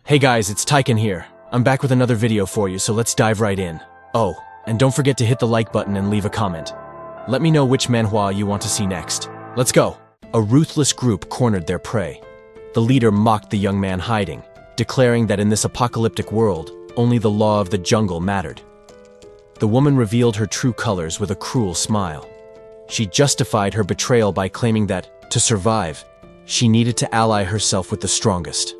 Hey guys, it's Tyken here. I'm back with another video for you, so let's dive right in. Oh, and don't forget to hit the like button and leave a comment. Let me know which manhwa you want to see next. Let's go! A ruthless group cornered their prey. The leader mocked the young man hiding, declaring that in this apocalyptic world, only the law of the jungle mattered. The woman revealed her true colors with a cruel smile. She justified her betrayal by claiming that, to survive, she needed to ally herself with the strongest.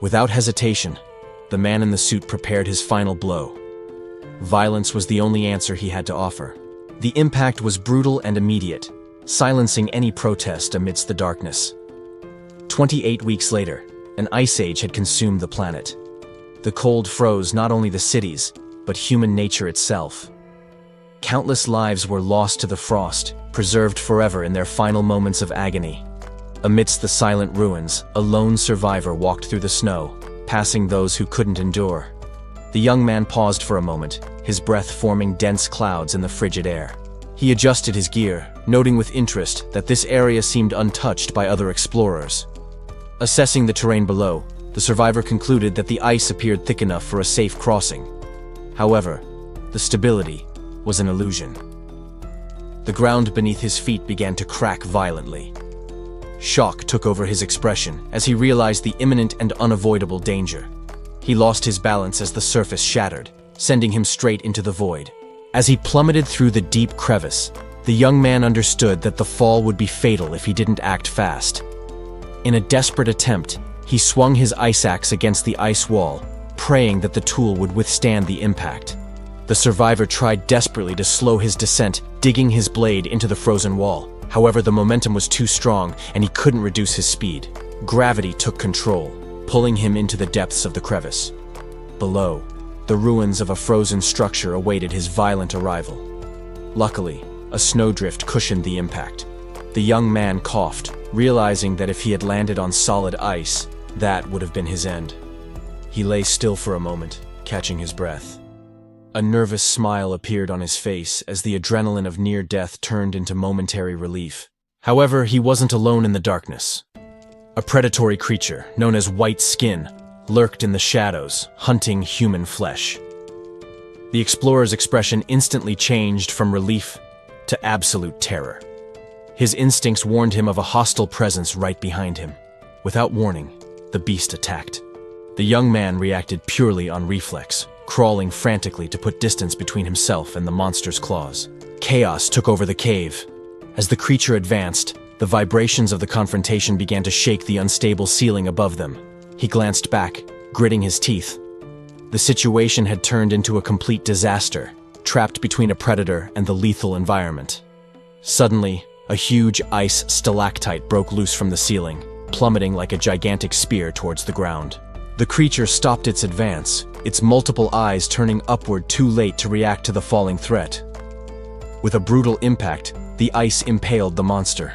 Without hesitation, the man in the suit prepared his final blow. Violence was the only answer he had to offer. The impact was brutal and immediate, silencing any protest amidst the darkness. 28 weeks later, an ice age had consumed the planet. The cold froze not only the cities, but human nature itself. Countless lives were lost to the frost, preserved forever in their final moments of agony. Amidst the silent ruins, a lone survivor walked through the snow, passing those who couldn't endure. The young man paused for a moment, his breath forming dense clouds in the frigid air. He adjusted his gear, noting with interest that this area seemed untouched by other explorers. Assessing the terrain below, the survivor concluded that the ice appeared thick enough for a safe crossing. However, the stability was an illusion. The ground beneath his feet began to crack violently. Shock took over his expression as he realized the imminent and unavoidable danger. He lost his balance as the surface shattered, sending him straight into the void. As he plummeted through the deep crevice, the young man understood that the fall would be fatal if he didn't act fast. In a desperate attempt, he swung his ice axe against the ice wall, praying that the tool would withstand the impact. The survivor tried desperately to slow his descent, digging his blade into the frozen wall. However, the momentum was too strong, and he couldn't reduce his speed. Gravity took control, pulling him into the depths of the crevice. Below, the ruins of a frozen structure awaited his violent arrival. Luckily, a snowdrift cushioned the impact. The young man coughed, realizing that if he had landed on solid ice, that would have been his end. He lay still for a moment, catching his breath. A nervous smile appeared on his face as the adrenaline of near death turned into momentary relief. However, he wasn't alone in the darkness. A predatory creature, known as White Skin, lurked in the shadows, hunting human flesh. The explorer's expression instantly changed from relief to absolute terror. His instincts warned him of a hostile presence right behind him. Without warning, the beast attacked. The young man reacted purely on reflex, crawling frantically to put distance between himself and the monster's claws. Chaos took over the cave. As the creature advanced, the vibrations of the confrontation began to shake the unstable ceiling above them. He glanced back, gritting his teeth. The situation had turned into a complete disaster, trapped between a predator and the lethal environment. Suddenly, a huge ice stalactite broke loose from the ceiling, plummeting like a gigantic spear towards the ground. The creature stopped its advance, its multiple eyes turning upward too late to react to the falling threat. With a brutal impact, the ice impaled the monster.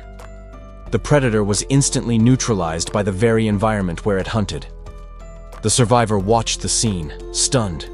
The predator was instantly neutralized by the very environment where it hunted. The survivor watched the scene, stunned.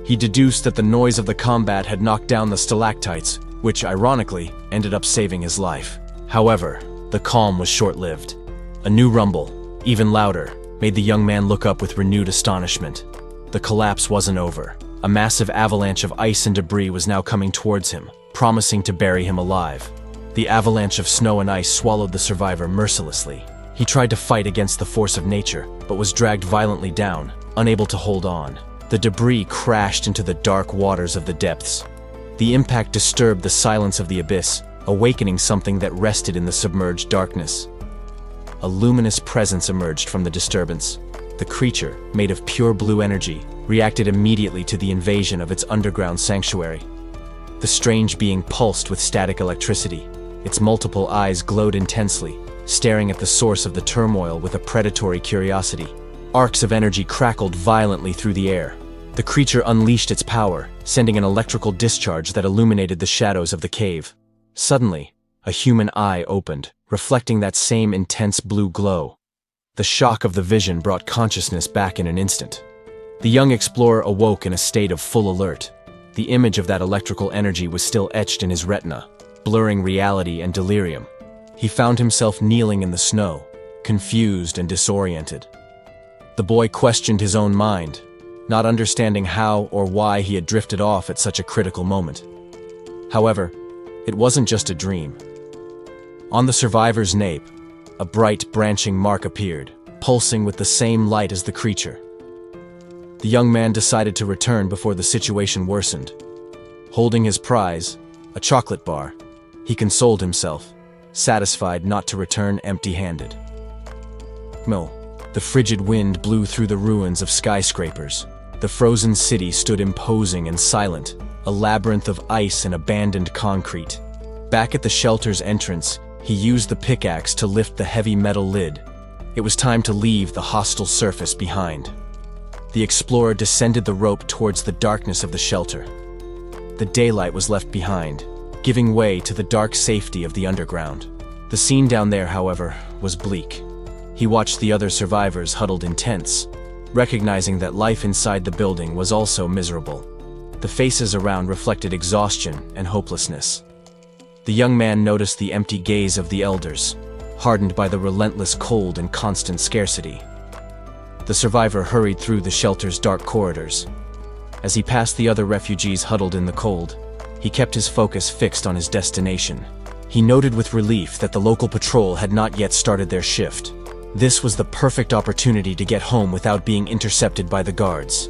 He deduced that the noise of the combat had knocked down the stalactites, which, ironically, ended up saving his life. However, the calm was short-lived. A new rumble, even louder, made the young man look up with renewed astonishment. The collapse wasn't over. A massive avalanche of ice and debris was now coming towards him, promising to bury him alive. The avalanche of snow and ice swallowed the survivor mercilessly. He tried to fight against the force of nature, but was dragged violently down, unable to hold on. The debris crashed into the dark waters of the depths. The impact disturbed the silence of the abyss, awakening something that rested in the submerged darkness. A luminous presence emerged from the disturbance. The creature, made of pure blue energy, reacted immediately to the invasion of its underground sanctuary. The strange being pulsed with static electricity. Its multiple eyes glowed intensely, staring at the source of the turmoil with a predatory curiosity. Arcs of energy crackled violently through the air. The creature unleashed its power, sending an electrical discharge that illuminated the shadows of the cave. Suddenly, a human eye opened, reflecting that same intense blue glow. The shock of the vision brought consciousness back in an instant. The young explorer awoke in a state of full alert. The image of that electrical energy was still etched in his retina, blurring reality and delirium. He found himself kneeling in the snow, confused and disoriented. The boy questioned his own mind, not understanding how or why he had drifted off at such a critical moment. However, it wasn't just a dream. On the survivor's nape, a bright branching mark appeared, pulsing with the same light as the creature. The young man decided to return before the situation worsened. Holding his prize, a chocolate bar, he consoled himself, satisfied not to return empty-handed. The frigid wind blew through the ruins of skyscrapers. The frozen city stood imposing and silent, a labyrinth of ice and abandoned concrete. Back at the shelter's entrance, he used the pickaxe to lift the heavy metal lid. It was time to leave the hostile surface behind. The explorer descended the rope towards the darkness of the shelter. The daylight was left behind, giving way to the dark safety of the underground. The scene down there, however, was bleak. He watched the other survivors huddled in tents, recognizing that life inside the building was also miserable. The faces around reflected exhaustion and hopelessness. The young man noticed the empty gaze of the elders, hardened by the relentless cold and constant scarcity. The survivor hurried through the shelter's dark corridors. As he passed the other refugees huddled in the cold, he kept his focus fixed on his destination. He noted with relief that the local patrol had not yet started their shift. This was the perfect opportunity to get home without being intercepted by the guards.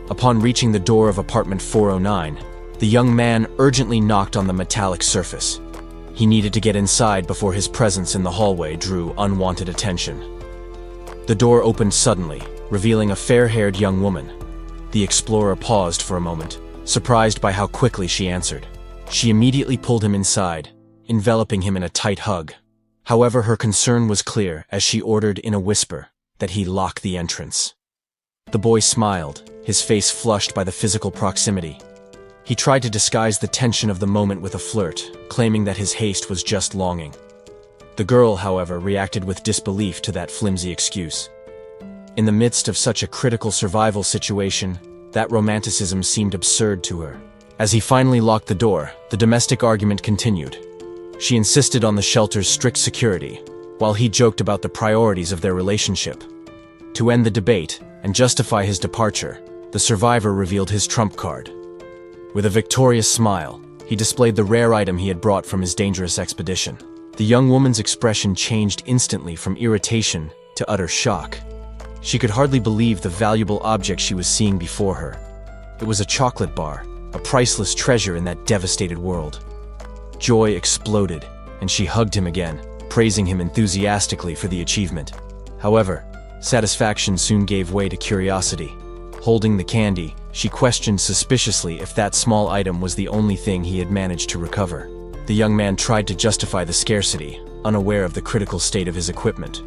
Upon reaching the door of apartment 409, the young man urgently knocked on the metallic surface. He needed to get inside before his presence in the hallway drew unwanted attention. The door opened suddenly, revealing a fair-haired young woman. The explorer paused for a moment, surprised by how quickly she answered. She immediately pulled him inside, enveloping him in a tight hug. However, her concern was clear as she ordered in a whisper that he lock the entrance. The boy smiled, his face flushed by the physical proximity. He tried to disguise the tension of the moment with a flirt, claiming that his haste was just longing. The girl, however, reacted with disbelief to that flimsy excuse. In the midst of such a critical survival situation, that romanticism seemed absurd to her. As he finally locked the door, the domestic argument continued. She insisted on the shelter's strict security, while he joked about the priorities of their relationship. To end the debate and justify his departure, the survivor revealed his trump card. With a victorious smile, he displayed the rare item he had brought from his dangerous expedition. The young woman's expression changed instantly from irritation to utter shock. She could hardly believe the valuable object she was seeing before her. It was a chocolate bar, a priceless treasure in that devastated world. Joy exploded, and she hugged him again, praising him enthusiastically for the achievement. However, satisfaction soon gave way to curiosity. Holding the candy, she questioned suspiciously if that small item was the only thing he had managed to recover. The young man tried to justify the scarcity, unaware of the critical state of his equipment.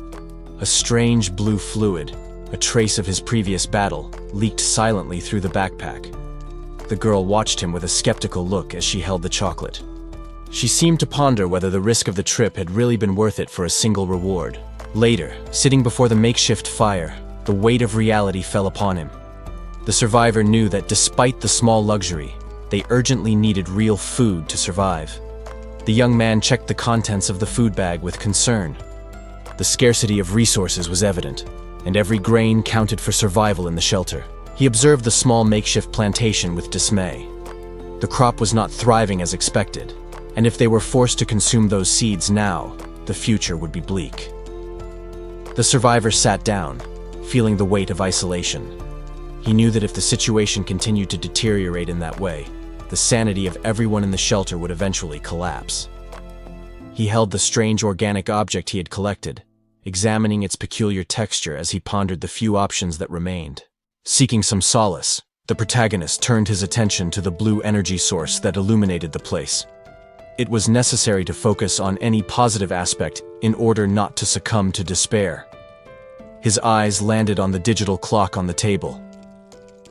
A strange blue fluid, a trace of his previous battle, leaked silently through the backpack. The girl watched him with a skeptical look as she held the chocolate. She seemed to ponder whether the risk of the trip had really been worth it for a single reward. Later, sitting before the makeshift fire, the weight of reality fell upon him. The survivor knew that despite the small luxury, they urgently needed real food to survive. The young man checked the contents of the food bag with concern. The scarcity of resources was evident, and every grain counted for survival in the shelter. He observed the small makeshift plantation with dismay. The crop was not thriving as expected, and if they were forced to consume those seeds now, the future would be bleak. The survivor sat down, feeling the weight of isolation. He knew that if the situation continued to deteriorate in that way, the sanity of everyone in the shelter would eventually collapse. He held the strange organic object he had collected, examining its peculiar texture as he pondered the few options that remained. Seeking some solace, the protagonist turned his attention to the blue energy source that illuminated the place. It was necessary to focus on any positive aspect in order not to succumb to despair. His eyes landed on the digital clock on the table.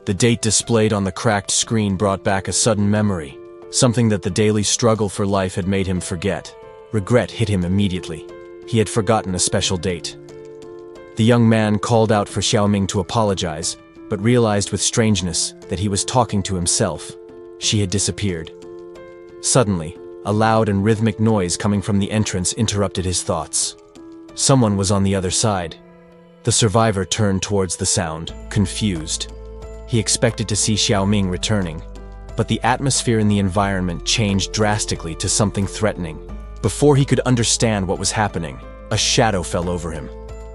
The date displayed on the cracked screen brought back a sudden memory, something that the daily struggle for life had made him forget. Regret hit him immediately. He had forgotten a special date. The young man called out for Xiaoming to apologize, but realized with strangeness that he was talking to himself. She had disappeared. Suddenly, a loud and rhythmic noise coming from the entrance interrupted his thoughts. Someone was on the other side. The survivor turned towards the sound, confused. He expected to see Xiaoming returning, but the atmosphere in the environment changed drastically to something threatening. Before he could understand what was happening, a shadow fell over him.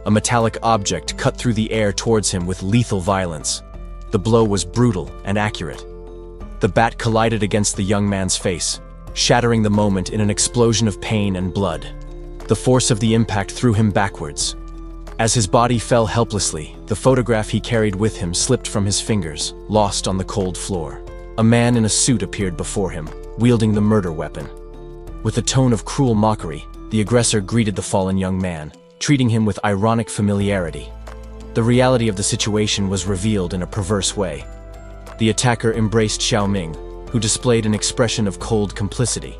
A metallic object cut through the air towards him with lethal violence. The blow was brutal and accurate. The bat collided against the young man's face, shattering the moment in an explosion of pain and blood. The force of the impact threw him backwards. As his body fell helplessly, the photograph he carried with him slipped from his fingers, lost on the cold floor. A man in a suit appeared before him, wielding the murder weapon. With a tone of cruel mockery, the aggressor greeted the fallen young man, treating him with ironic familiarity. The reality of the situation was revealed in a perverse way. The attacker embraced Xiaoming, who displayed an expression of cold complicity.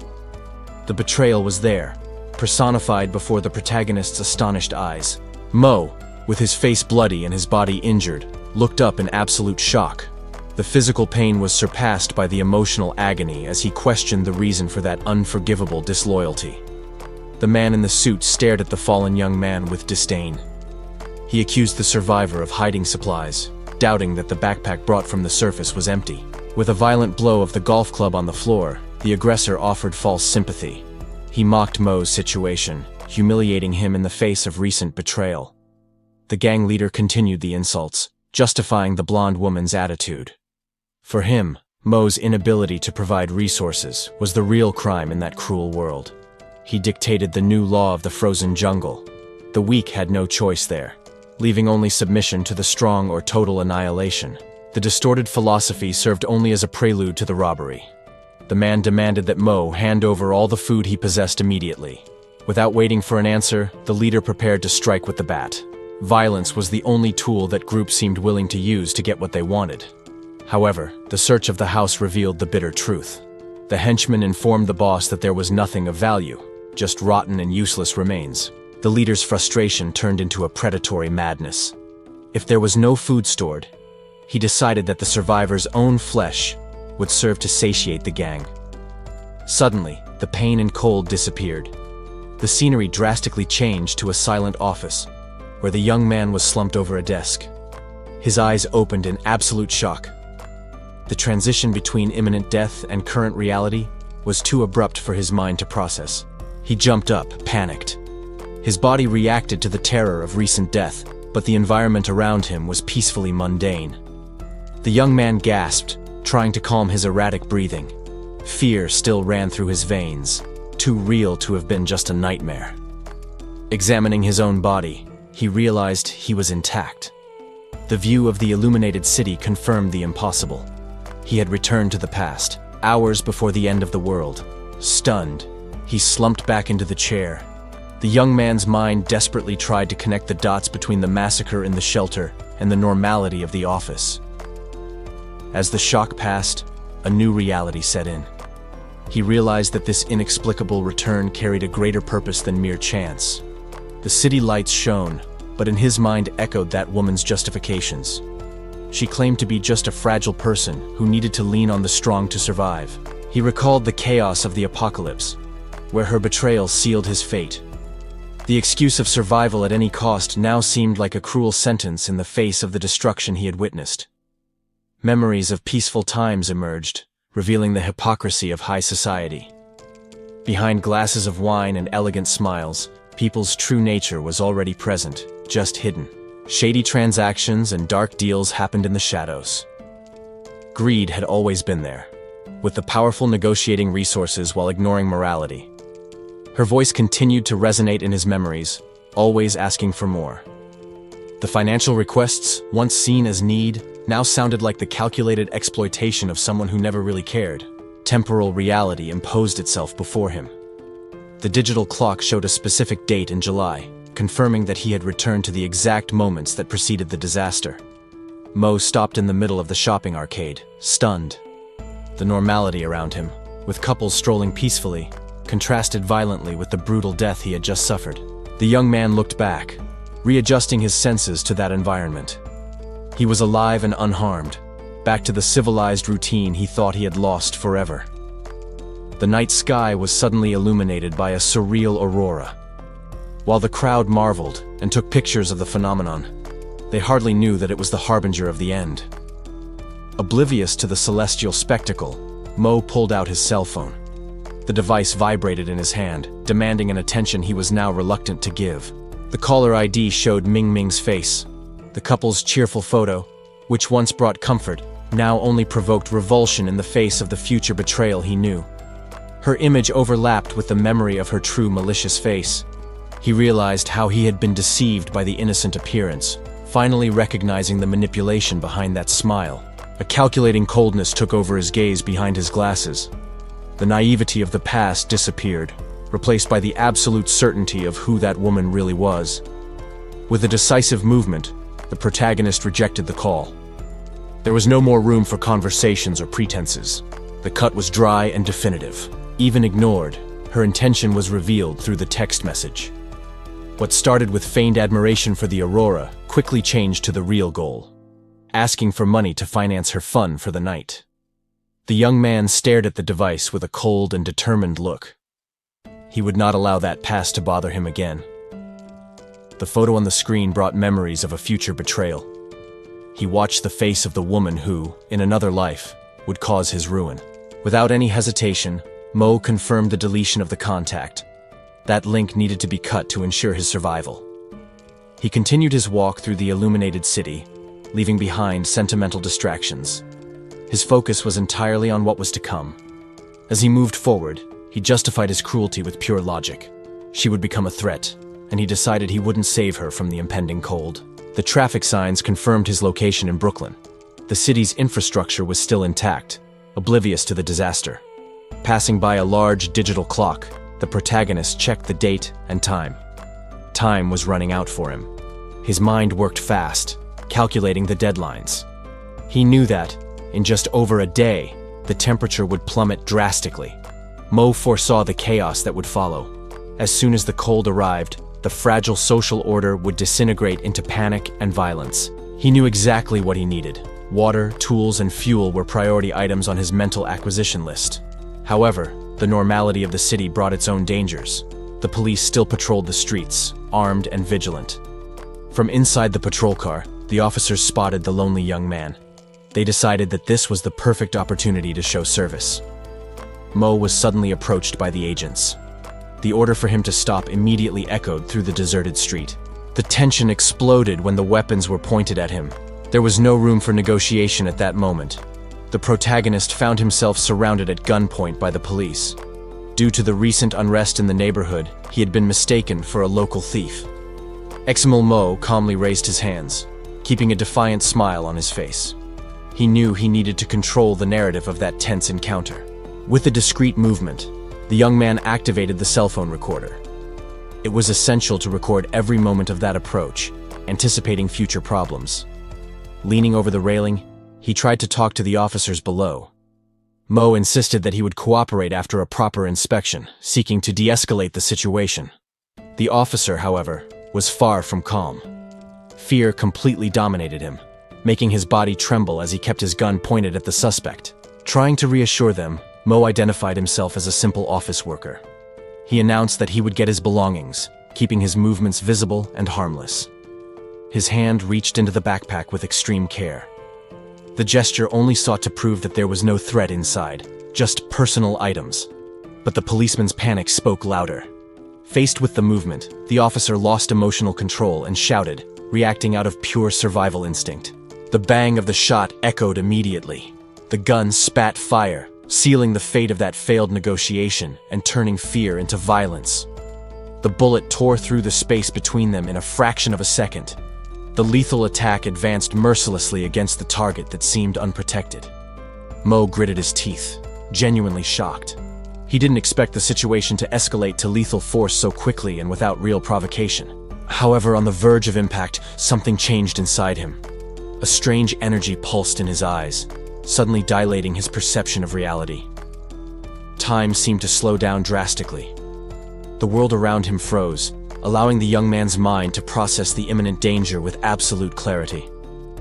The betrayal was there, personified before the protagonist's astonished eyes. Mo, with his face bloody and his body injured, looked up in absolute shock. The physical pain was surpassed by the emotional agony as he questioned the reason for that unforgivable disloyalty. The man in the suit stared at the fallen young man with disdain. He accused the survivor of hiding supplies, doubting that the backpack brought from the surface was empty. With a violent blow of the golf club on the floor, the aggressor offered false sympathy. He mocked Mo's situation, humiliating him in the face of recent betrayal. The gang leader continued the insults, justifying the blonde woman's attitude. For him, Mo's inability to provide resources was the real crime in that cruel world. He dictated the new law of the frozen jungle. The weak had no choice there, leaving only submission to the strong or total annihilation. The distorted philosophy served only as a prelude to the robbery. The man demanded that Mo hand over all the food he possessed immediately. Without waiting for an answer, the leader prepared to strike with the bat. Violence was the only tool that group seemed willing to use to get what they wanted. However, the search of the house revealed the bitter truth. The henchman informed the boss that there was nothing of value, just rotten and useless remains. The leader's frustration turned into a predatory madness. If there was no food stored, he decided that the survivor's own flesh would serve to satiate the gang. Suddenly, the pain and cold disappeared. The scenery drastically changed to a silent office, where the young man was slumped over a desk. His eyes opened in absolute shock. The transition between imminent death and current reality was too abrupt for his mind to process. He jumped up, panicked. His body reacted to the terror of recent death, but the environment around him was peacefully mundane. The young man gasped, trying to calm his erratic breathing. Fear still ran through his veins, too real to have been just a nightmare. Examining his own body, he realized he was intact. The view of the illuminated city confirmed the impossible. He had returned to the past, hours before the end of the world. Stunned, he slumped back into the chair. The young man's mind desperately tried to connect the dots between the massacre in the shelter and the normality of the office. As the shock passed, a new reality set in. He realized that this inexplicable return carried a greater purpose than mere chance. The city lights shone, but in his mind echoed that woman's justifications. She claimed to be just a fragile person who needed to lean on the strong to survive. He recalled the chaos of the apocalypse, where her betrayal sealed his fate. The excuse of survival at any cost now seemed like a cruel sentence in the face of the destruction he had witnessed. Memories of peaceful times emerged, revealing the hypocrisy of high society. Behind glasses of wine and elegant smiles, people's true nature was already present, just hidden. Shady transactions and dark deals happened in the shadows. Greed had always been there, with the powerful negotiating resources while ignoring morality. Her voice continued to resonate in his memories, always asking for more. The financial requests, once seen as need, now sounded like the calculated exploitation of someone who never really cared. Temporal reality imposed itself before him. The digital clock showed a specific date in July, confirming that he had returned to the exact moments that preceded the disaster. Mo stopped in the middle of the shopping arcade, stunned. The normality around him, with couples strolling peacefully, contrasted violently with the brutal death he had just suffered. The young man looked back, readjusting his senses to that environment. He was alive and unharmed, back to the civilized routine he thought he had lost forever. The night sky was suddenly illuminated by a surreal aurora. While the crowd marveled, and took pictures of the phenomenon. They hardly knew that it was the harbinger of the end. Oblivious to the celestial spectacle, Mo pulled out his cell phone. The device vibrated in his hand, demanding an attention he was now reluctant to give. The caller ID showed Ming Ming's face. The couple's cheerful photo, which once brought comfort, now only provoked revulsion in the face of the future betrayal he knew. Her image overlapped with the memory of her true malicious face. He realized how he had been deceived by the innocent appearance, finally recognizing the manipulation behind that smile. A calculating coldness took over his gaze behind his glasses. The naivety of the past disappeared, replaced by the absolute certainty of who that woman really was. With a decisive movement, the protagonist rejected the call. There was no more room for conversations or pretenses. The cut was dry and definitive. Even ignored, her intention was revealed through the text message. What started with feigned admiration for the aurora quickly changed to the real goal: asking for money to finance her fun for the night. The young man stared at the device with a cold and determined look. He would not allow that past to bother him again. The photo on the screen brought memories of a future betrayal. He watched the face of the woman who, in another life, would cause his ruin. Without any hesitation, Mo confirmed the deletion of the contact. That link needed to be cut to ensure his survival. He continued his walk through the illuminated city, leaving behind sentimental distractions. His focus was entirely on what was to come. As he moved forward, he justified his cruelty with pure logic. She would become a threat, and he decided he wouldn't save her from the impending cold. The traffic signs confirmed his location in Brooklyn. The city's infrastructure was still intact, oblivious to the disaster. Passing by a large digital clock, the protagonist checked the date and time. Time was running out for him. His mind worked fast, calculating the deadlines. He knew that, in just over a day, the temperature would plummet drastically. Mo foresaw the chaos that would follow. As soon as the cold arrived, the fragile social order would disintegrate into panic and violence. He knew exactly what he needed. Water, tools, and fuel were priority items on his mental acquisition list. However, the normality of the city brought its own dangers. The police still patrolled the streets, armed and vigilant. From inside the patrol car, the officers spotted the lonely young man. They decided that this was the perfect opportunity to show service. Mo was suddenly approached by the agents. The order for him to stop immediately echoed through the deserted street. The tension exploded when the weapons were pointed at him. There was no room for negotiation at that moment. The protagonist found himself surrounded at gunpoint by the police. Due to the recent unrest in the neighborhood, he had been mistaken for a local thief. Eximil Mo calmly raised his hands, keeping a defiant smile on his face. He knew he needed to control the narrative of that tense encounter. With a discreet movement, the young man activated the cell phone recorder. It was essential to record every moment of that approach, anticipating future problems. Leaning over the railing, he tried to talk to the officers below. Mo insisted that he would cooperate after a proper inspection, seeking to de-escalate the situation. The officer, however, was far from calm. Fear completely dominated him, making his body tremble as he kept his gun pointed at the suspect. Trying to reassure them, Mo identified himself as a simple office worker. He announced that he would get his belongings, keeping his movements visible and harmless. His hand reached into the backpack with extreme care. The gesture only sought to prove that there was no threat inside, just personal items. But the policeman's panic spoke louder. Faced with the movement, the officer lost emotional control and shouted, reacting out of pure survival instinct. The bang of the shot echoed immediately. The gun spat fire, sealing the fate of that failed negotiation and turning fear into violence. The bullet tore through the space between them in a fraction of a second. The lethal attack advanced mercilessly against the target that seemed unprotected. Mo gritted his teeth, genuinely shocked. He didn't expect the situation to escalate to lethal force so quickly and without real provocation. However, on the verge of impact, something changed inside him. A strange energy pulsed in his eyes, suddenly dilating his perception of reality. Time seemed to slow down drastically. The world around him froze, allowing the young man's mind to process the imminent danger with absolute clarity.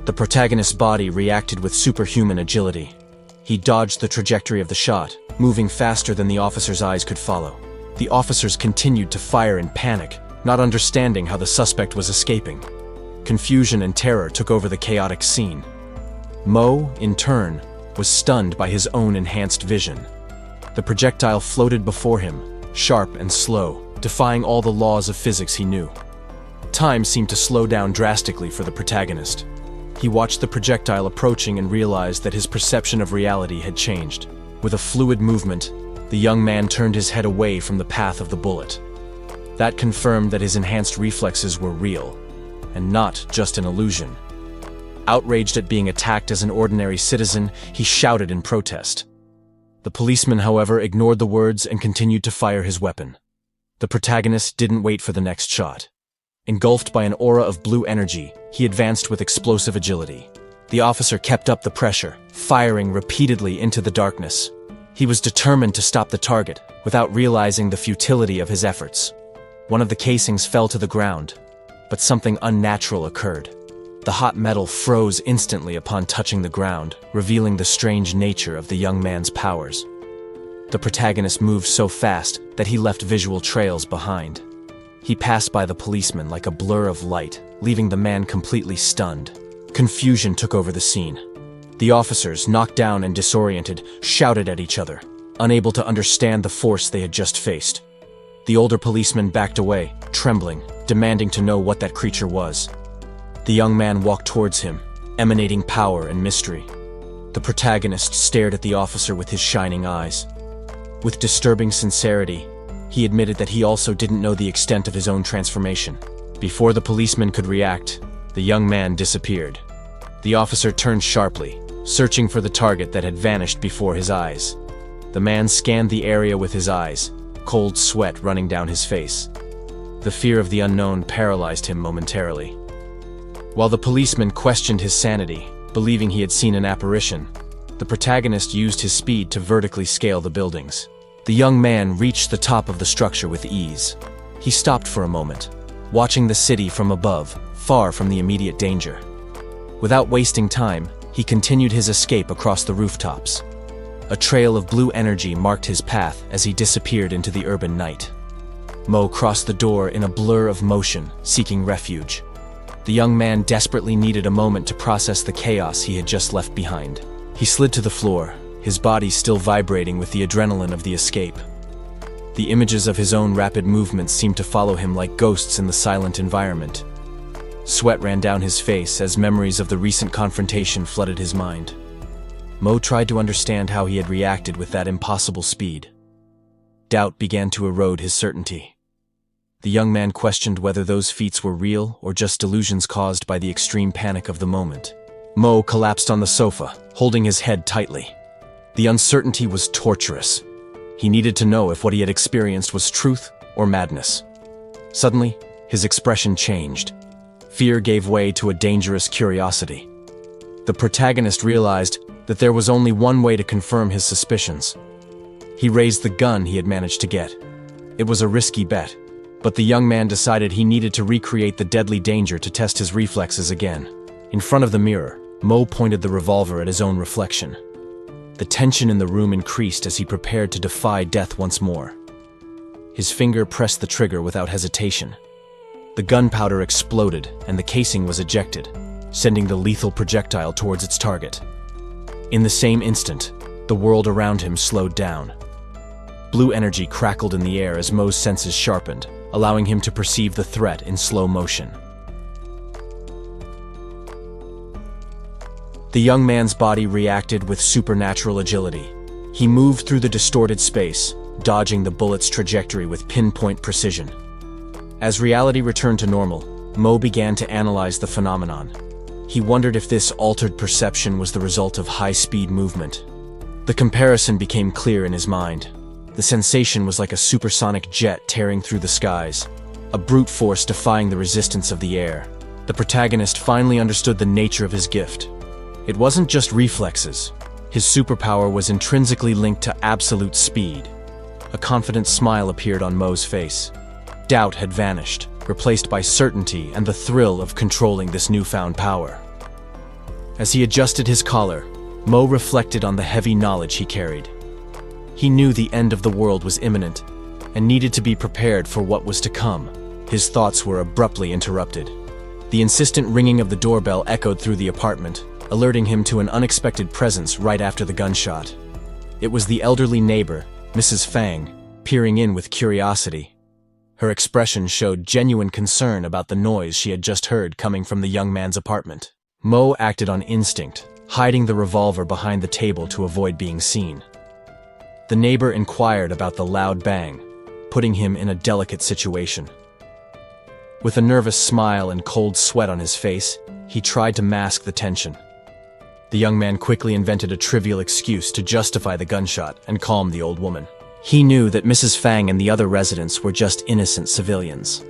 The protagonist's body reacted with superhuman agility. He dodged the trajectory of the shot, moving faster than the officer's eyes could follow. The officers continued to fire in panic, not understanding how the suspect was escaping. Confusion and terror took over the chaotic scene. Mo, in turn, was stunned by his own enhanced vision. The projectile floated before him, sharp and slow, defying all the laws of physics he knew. Time seemed to slow down drastically for the protagonist. He watched the projectile approaching and realized that his perception of reality had changed. With a fluid movement, the young man turned his head away from the path of the bullet. That confirmed that his enhanced reflexes were real, and not just an illusion. Outraged at being attacked as an ordinary citizen, he shouted in protest. The policeman, however, ignored the words and continued to fire his weapon. The protagonist didn't wait for the next shot. Engulfed by an aura of blue energy, he advanced with explosive agility. The officer kept up the pressure, firing repeatedly into the darkness. He was determined to stop the target, without realizing the futility of his efforts. One of the casings fell to the ground, but something unnatural occurred. The hot metal froze instantly upon touching the ground, revealing the strange nature of the young man's powers. The protagonist moved so fast that he left visual trails behind. He passed by the policeman like a blur of light, leaving the man completely stunned. Confusion took over the scene. The officers, knocked down and disoriented, shouted at each other, unable to understand the force they had just faced. The older policeman backed away, trembling, demanding to know what that creature was. The young man walked towards him, emanating power and mystery. The protagonist stared at the officer with his shining eyes. With disturbing sincerity, he admitted that he also didn't know the extent of his own transformation. Before the policeman could react, the young man disappeared. The officer turned sharply, searching for the target that had vanished before his eyes. The man scanned the area with his eyes, cold sweat running down his face. The fear of the unknown paralyzed him momentarily. While the policeman questioned his sanity, believing he had seen an apparition, the protagonist used his speed to vertically scale the buildings. The young man reached the top of the structure with ease. He stopped for a moment, watching the city from above, far from the immediate danger. Without wasting time, he continued his escape across the rooftops. A trail of blue energy marked his path as he disappeared into the urban night. Mo crossed the door in a blur of motion, seeking refuge. The young man desperately needed a moment to process the chaos he had just left behind. He slid to the floor, his body still vibrating with the adrenaline of the escape. The images of his own rapid movements seemed to follow him like ghosts in the silent environment. Sweat ran down his face as memories of the recent confrontation flooded his mind. Mo tried to understand how he had reacted with that impossible speed. Doubt began to erode his certainty. The young man questioned whether those feats were real or just delusions caused by the extreme panic of the moment. Mo collapsed on the sofa, holding his head tightly. The uncertainty was torturous. He needed to know if what he had experienced was truth or madness. Suddenly, his expression changed. Fear gave way to a dangerous curiosity. The protagonist realized that there was only one way to confirm his suspicions. He raised the gun he had managed to get. It was a risky bet, but the young man decided he needed to recreate the deadly danger to test his reflexes again. In front of the mirror, Mo pointed the revolver at his own reflection. The tension in the room increased as he prepared to defy death once more. His finger pressed the trigger without hesitation. The gunpowder exploded and the casing was ejected, sending the lethal projectile towards its target. In the same instant, the world around him slowed down. Blue energy crackled in the air as Mo's senses sharpened, allowing him to perceive the threat in slow motion. The young man's body reacted with supernatural agility. He moved through the distorted space, dodging the bullet's trajectory with pinpoint precision. As reality returned to normal, Mo began to analyze the phenomenon. He wondered if this altered perception was the result of high-speed movement. The comparison became clear in his mind. The sensation was like a supersonic jet tearing through the skies, a brute force defying the resistance of the air. The protagonist finally understood the nature of his gift. It wasn't just reflexes. His superpower was intrinsically linked to absolute speed. A confident smile appeared on Mo's face. Doubt had vanished, replaced by certainty and the thrill of controlling this newfound power. As he adjusted his collar, Mo reflected on the heavy knowledge he carried. He knew the end of the world was imminent and needed to be prepared for what was to come. His thoughts were abruptly interrupted. The insistent ringing of the doorbell echoed through the apartment, alerting him to an unexpected presence right after the gunshot. It was the elderly neighbor, Mrs. Fang, peering in with curiosity. Her expression showed genuine concern about the noise she had just heard coming from the young man's apartment. Mo acted on instinct, hiding the revolver behind the table to avoid being seen. The neighbor inquired about the loud bang, putting him in a delicate situation. With a nervous smile and cold sweat on his face, he tried to mask the tension. The young man quickly invented a trivial excuse to justify the gunshot and calm the old woman. He knew that Mrs. Fang and the other residents were just innocent civilians.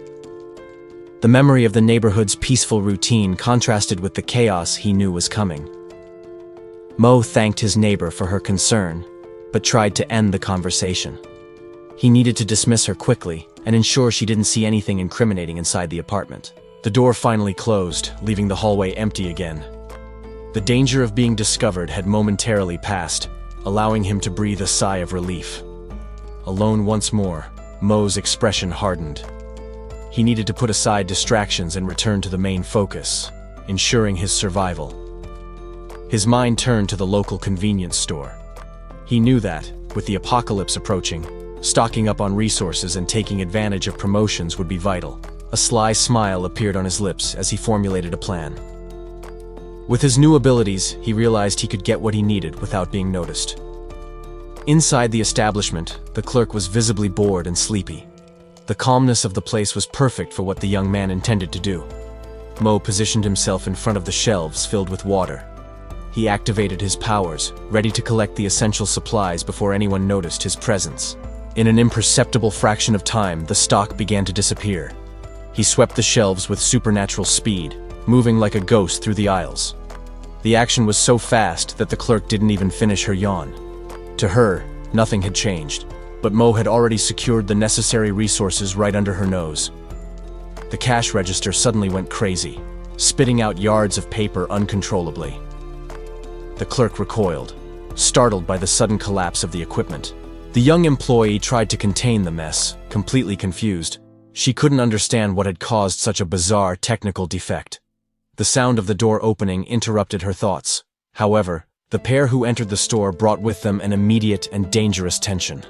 The memory of the neighborhood's peaceful routine contrasted with the chaos he knew was coming. Mo thanked his neighbor for her concern, but tried to end the conversation. He needed to dismiss her quickly and ensure she didn't see anything incriminating inside the apartment. The door finally closed, leaving the hallway empty again. The danger of being discovered had momentarily passed, allowing him to breathe a sigh of relief. Alone once more, Mo's expression hardened. He needed to put aside distractions and return to the main focus, ensuring his survival. His mind turned to the local convenience store. He knew that, with the apocalypse approaching, stocking up on resources and taking advantage of promotions would be vital. A sly smile appeared on his lips as he formulated a plan. With his new abilities, he realized he could get what he needed without being noticed. Inside the establishment, the clerk was visibly bored and sleepy. The calmness of the place was perfect for what the young man intended to do. Mo positioned himself in front of the shelves filled with water. He activated his powers, ready to collect the essential supplies before anyone noticed his presence. In an imperceptible fraction of time, the stock began to disappear. He swept the shelves with supernatural speed, moving like a ghost through the aisles. The action was so fast that the clerk didn't even finish her yawn. To her, nothing had changed, but Mo had already secured the necessary resources right under her nose. The cash register suddenly went crazy, spitting out yards of paper uncontrollably. The clerk recoiled, startled by the sudden collapse of the equipment. The young employee tried to contain the mess, completely confused. She couldn't understand what had caused such a bizarre technical defect. The sound of the door opening interrupted her thoughts. However, the pair who entered the store brought with them an immediate and dangerous tension.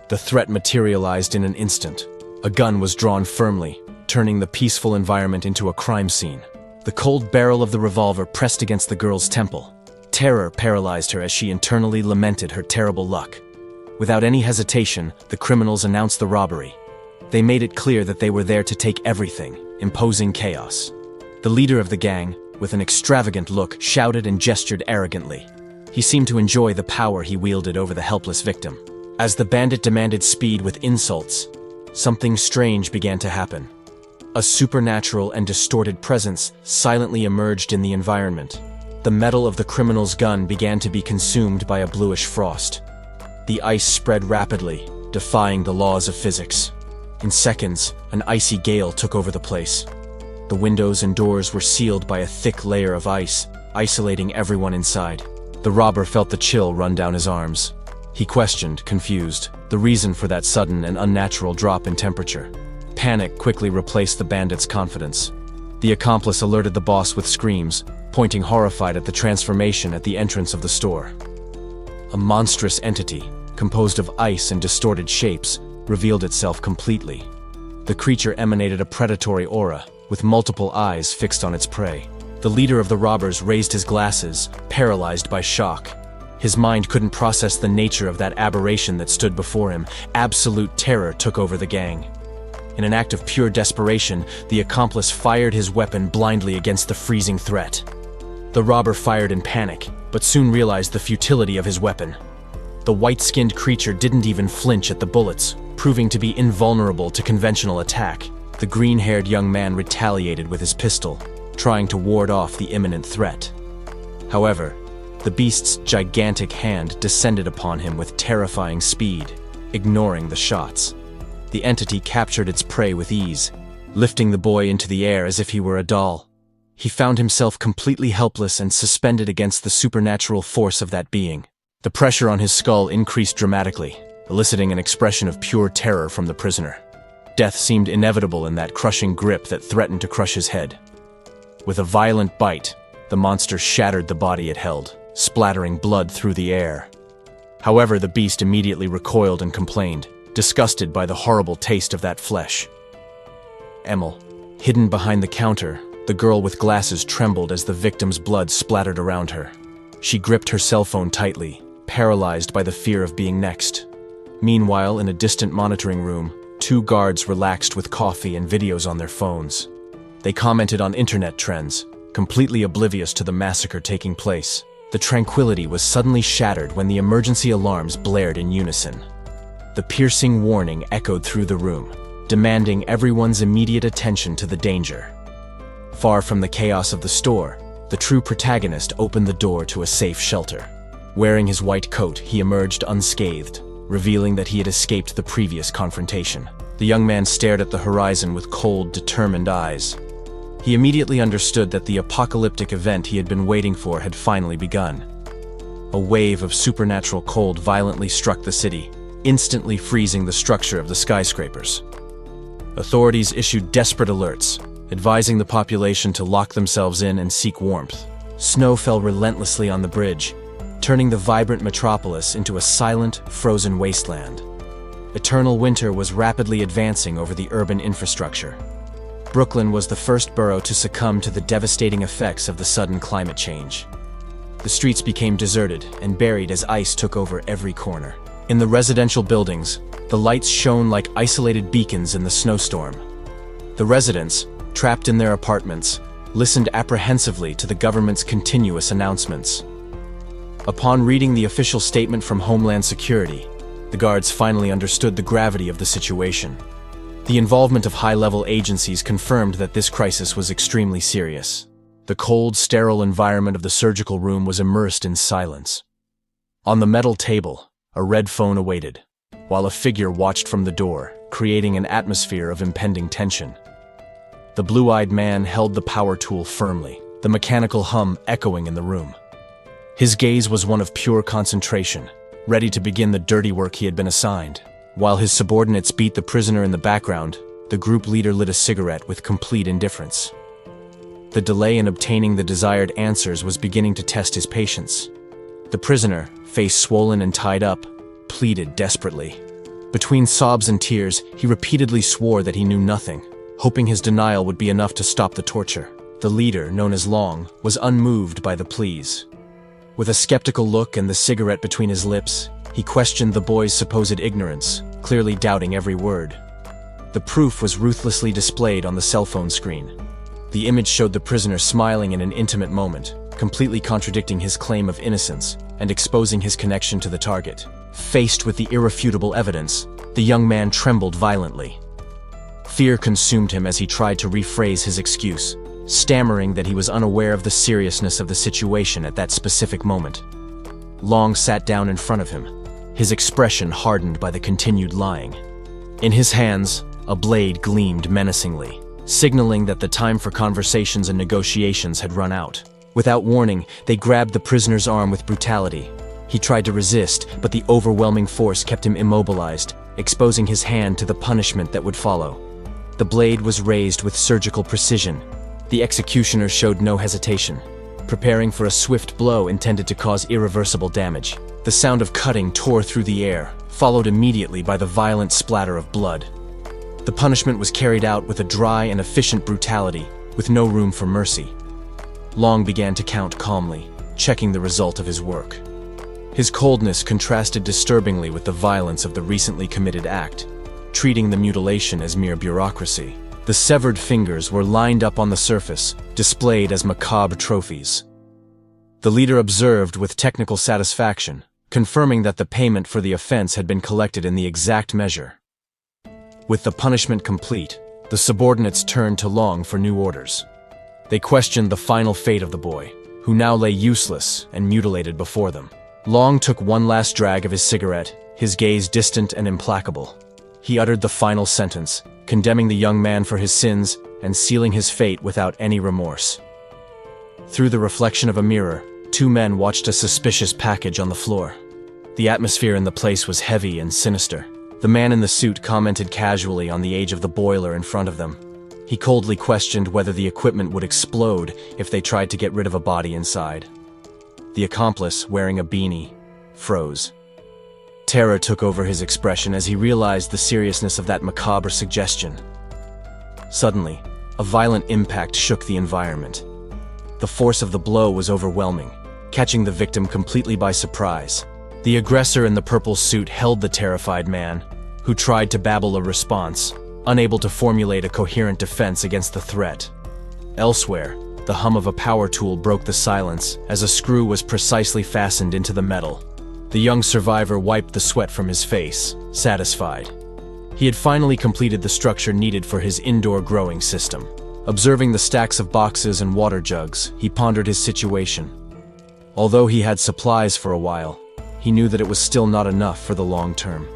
The threat materialized in an instant. A gun was drawn firmly, turning the peaceful environment into a crime scene. The cold barrel of the revolver pressed against the girl's temple. Terror paralyzed her as she internally lamented her terrible luck. Without any hesitation, the criminals announced the robbery. They made it clear that they were there to take everything, imposing chaos. The leader of the gang, with an extravagant look, shouted and gestured arrogantly. He seemed to enjoy the power he wielded over the helpless victim. As the bandit demanded speed with insults, something strange began to happen. A supernatural and distorted presence silently emerged in the environment. The metal of the criminal's gun began to be consumed by a bluish frost. The ice spread rapidly, defying the laws of physics. In seconds, an icy gale took over the place. The windows and doors were sealed by a thick layer of ice, isolating everyone inside. The robber felt the chill run down his arms. He questioned, confused, the reason for that sudden and unnatural drop in temperature. Panic quickly replaced the bandit's confidence. The accomplice alerted the boss with screams, pointing horrified at the transformation at the entrance of the store. A monstrous entity, composed of ice and distorted shapes, revealed itself completely. The creature emanated a predatory aura, with multiple eyes fixed on its prey. The leader of the robbers raised his glasses, paralyzed by shock. His mind couldn't process the nature of that aberration that stood before him. Absolute terror took over the gang. In an act of pure desperation, the accomplice fired his weapon blindly against the freezing threat. The robber fired in panic, but soon realized the futility of his weapon. The white-skinned creature didn't even flinch at the bullets, proving to be invulnerable to conventional attack. The green-haired young man retaliated with his pistol, trying to ward off the imminent threat. However, the beast's gigantic hand descended upon him with terrifying speed, ignoring the shots. The entity captured its prey with ease, lifting the boy into the air as if he were a doll. He found himself completely helpless and suspended against the supernatural force of that being. The pressure on his skull increased dramatically, eliciting an expression of pure terror from the prisoner. Death seemed inevitable in that crushing grip that threatened to crush his head. With a violent bite, the monster shattered the body it held, splattering blood through the air. However, the beast immediately recoiled and complained, disgusted by the horrible taste of that flesh. Emil, hidden behind the counter, the girl with glasses trembled as the victim's blood splattered around her. She gripped her cell phone tightly, paralyzed by the fear of being next. Meanwhile, in a distant monitoring room, two guards relaxed with coffee and videos on their phones. They commented on internet trends, completely oblivious to the massacre taking place. The tranquility was suddenly shattered when the emergency alarms blared in unison. The piercing warning echoed through the room, demanding everyone's immediate attention to the danger. Far from the chaos of the store, the true protagonist opened the door to a safe shelter. Wearing his white coat, he emerged unscathed, revealing that he had escaped the previous confrontation. The young man stared at the horizon with cold, determined eyes. He immediately understood that the apocalyptic event he had been waiting for had finally begun. A wave of supernatural cold violently struck the city, instantly freezing the structure of the skyscrapers. Authorities issued desperate alerts, advising the population to lock themselves in and seek warmth. Snow fell relentlessly on the bridge, turning the vibrant metropolis into a silent, frozen wasteland. Eternal winter was rapidly advancing over the urban infrastructure. Brooklyn was the first borough to succumb to the devastating effects of the sudden climate change. The streets became deserted and buried as ice took over every corner. In the residential buildings, the lights shone like isolated beacons in the snowstorm. The residents, trapped in their apartments, listened apprehensively to the government's continuous announcements. Upon reading the official statement from Homeland Security, the guards finally understood the gravity of the situation. The involvement of high-level agencies confirmed that this crisis was extremely serious. The cold, sterile environment of the surgical room was immersed in silence. On the metal table, a red phone awaited, while a figure watched from the door, creating an atmosphere of impending tension. The blue-eyed man held the power tool firmly, the mechanical hum echoing in the room. His gaze was one of pure concentration, ready to begin the dirty work he had been assigned. While his subordinates beat the prisoner in the background, the group leader lit a cigarette with complete indifference. The delay in obtaining the desired answers was beginning to test his patience. The prisoner, face swollen and tied up, pleaded desperately. Between sobs and tears, he repeatedly swore that he knew nothing, hoping his denial would be enough to stop the torture. The leader, known as Long, was unmoved by the pleas. With a skeptical look and the cigarette between his lips, he questioned the boy's supposed ignorance, clearly doubting every word. The proof was ruthlessly displayed on the cell phone screen. The image showed the prisoner smiling in an intimate moment, completely contradicting his claim of innocence and exposing his connection to the target. Faced with the irrefutable evidence, the young man trembled violently. Fear consumed him as he tried to rephrase his excuse, stammering that he was unaware of the seriousness of the situation at that specific moment. Long sat down in front of him, his expression hardened by the continued lying. In his hands, a blade gleamed menacingly, signaling that the time for conversations and negotiations had run out. Without warning, they grabbed the prisoner's arm with brutality. He tried to resist, but the overwhelming force kept him immobilized, exposing his hand to the punishment that would follow. The blade was raised with surgical precision. The executioner showed no hesitation, preparing for a swift blow intended to cause irreversible damage. The sound of cutting tore through the air, followed immediately by the violent splatter of blood. The punishment was carried out with a dry and efficient brutality, with no room for mercy. Long began to count calmly, checking the result of his work. His coldness contrasted disturbingly with the violence of the recently committed act, treating the mutilation as mere bureaucracy. The severed fingers were lined up on the surface, displayed as macabre trophies. The leader observed with technical satisfaction, confirming that the payment for the offense had been collected in the exact measure. With the punishment complete, the subordinates turned to Long for new orders. They questioned the final fate of the boy, who now lay useless and mutilated before them. Long took one last drag of his cigarette, his gaze distant and implacable. He uttered the final sentence, condemning the young man for his sins and sealing his fate without any remorse. Through the reflection of a mirror, two men watched a suspicious package on the floor. The atmosphere in the place was heavy and sinister. The man in the suit commented casually on the age of the boiler in front of them. He coldly questioned whether the equipment would explode if they tried to get rid of a body inside. The accomplice, wearing a beanie, froze. Terror took over his expression as he realized the seriousness of that macabre suggestion. Suddenly, a violent impact shook the environment. The force of the blow was overwhelming, catching the victim completely by surprise. The aggressor in the purple suit held the terrified man, who tried to babble a response, unable to formulate a coherent defense against the threat. Elsewhere, the hum of a power tool broke the silence as a screw was precisely fastened into the metal. The young survivor wiped the sweat from his face, satisfied. He had finally completed the structure needed for his indoor growing system. Observing the stacks of boxes and water jugs, he pondered his situation. Although he had supplies for a while, he knew that it was still not enough for the long term.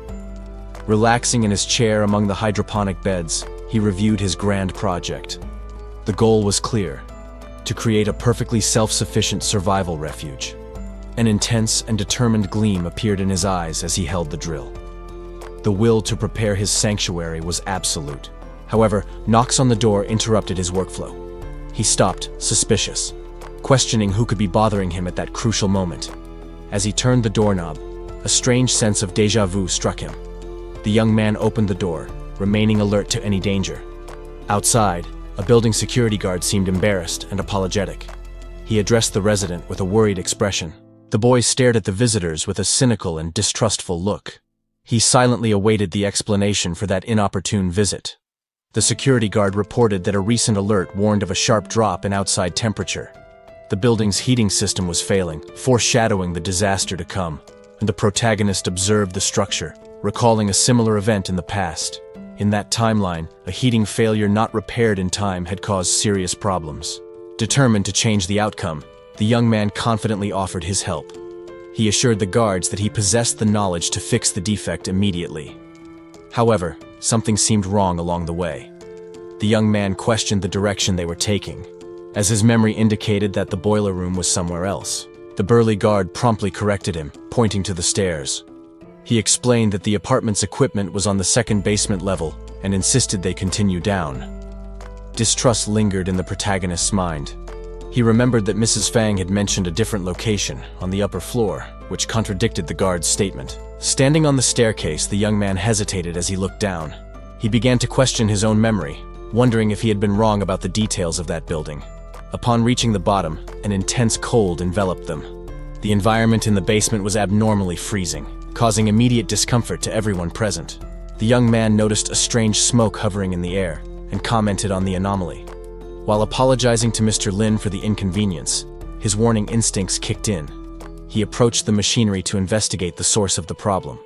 Relaxing in his chair among the hydroponic beds, he reviewed his grand project. The goal was clear: to create a perfectly self-sufficient survival refuge. An intense and determined gleam appeared in his eyes as he held the drill. The will to prepare his sanctuary was absolute. However, knocks on the door interrupted his workflow. He stopped, suspicious, questioning who could be bothering him at that crucial moment. As he turned the doorknob, a strange sense of déjà vu struck him. The young man opened the door, remaining alert to any danger. Outside, a building security guard seemed embarrassed and apologetic. He addressed the resident with a worried expression. The boy stared at the visitors with a cynical and distrustful look. He silently awaited the explanation for that inopportune visit. The security guard reported that a recent alert warned of a sharp drop in outside temperature. The building's heating system was failing, foreshadowing the disaster to come, and the protagonist observed the structure, recalling a similar event in the past. In that timeline, a heating failure not repaired in time had caused serious problems. Determined to change the outcome, the young man confidently offered his help. He assured the guards that he possessed the knowledge to fix the defect immediately. However, something seemed wrong along the way. The young man questioned the direction they were taking, as his memory indicated that the boiler room was somewhere else. The burly guard promptly corrected him, pointing to the stairs. He explained that the apartment's equipment was on the second basement level and insisted they continue down. Distrust lingered in the protagonist's mind. He remembered that Mrs. Fang had mentioned a different location, on the upper floor, which contradicted the guard's statement. Standing on the staircase, the young man hesitated as he looked down. He began to question his own memory, wondering if he had been wrong about the details of that building. Upon reaching the bottom, an intense cold enveloped them. The environment in the basement was abnormally freezing, causing immediate discomfort to everyone present. The young man noticed a strange smoke hovering in the air and commented on the anomaly. While apologizing to Mr. Lin for the inconvenience, his warning instincts kicked in. He approached the machinery to investigate the source of the problem.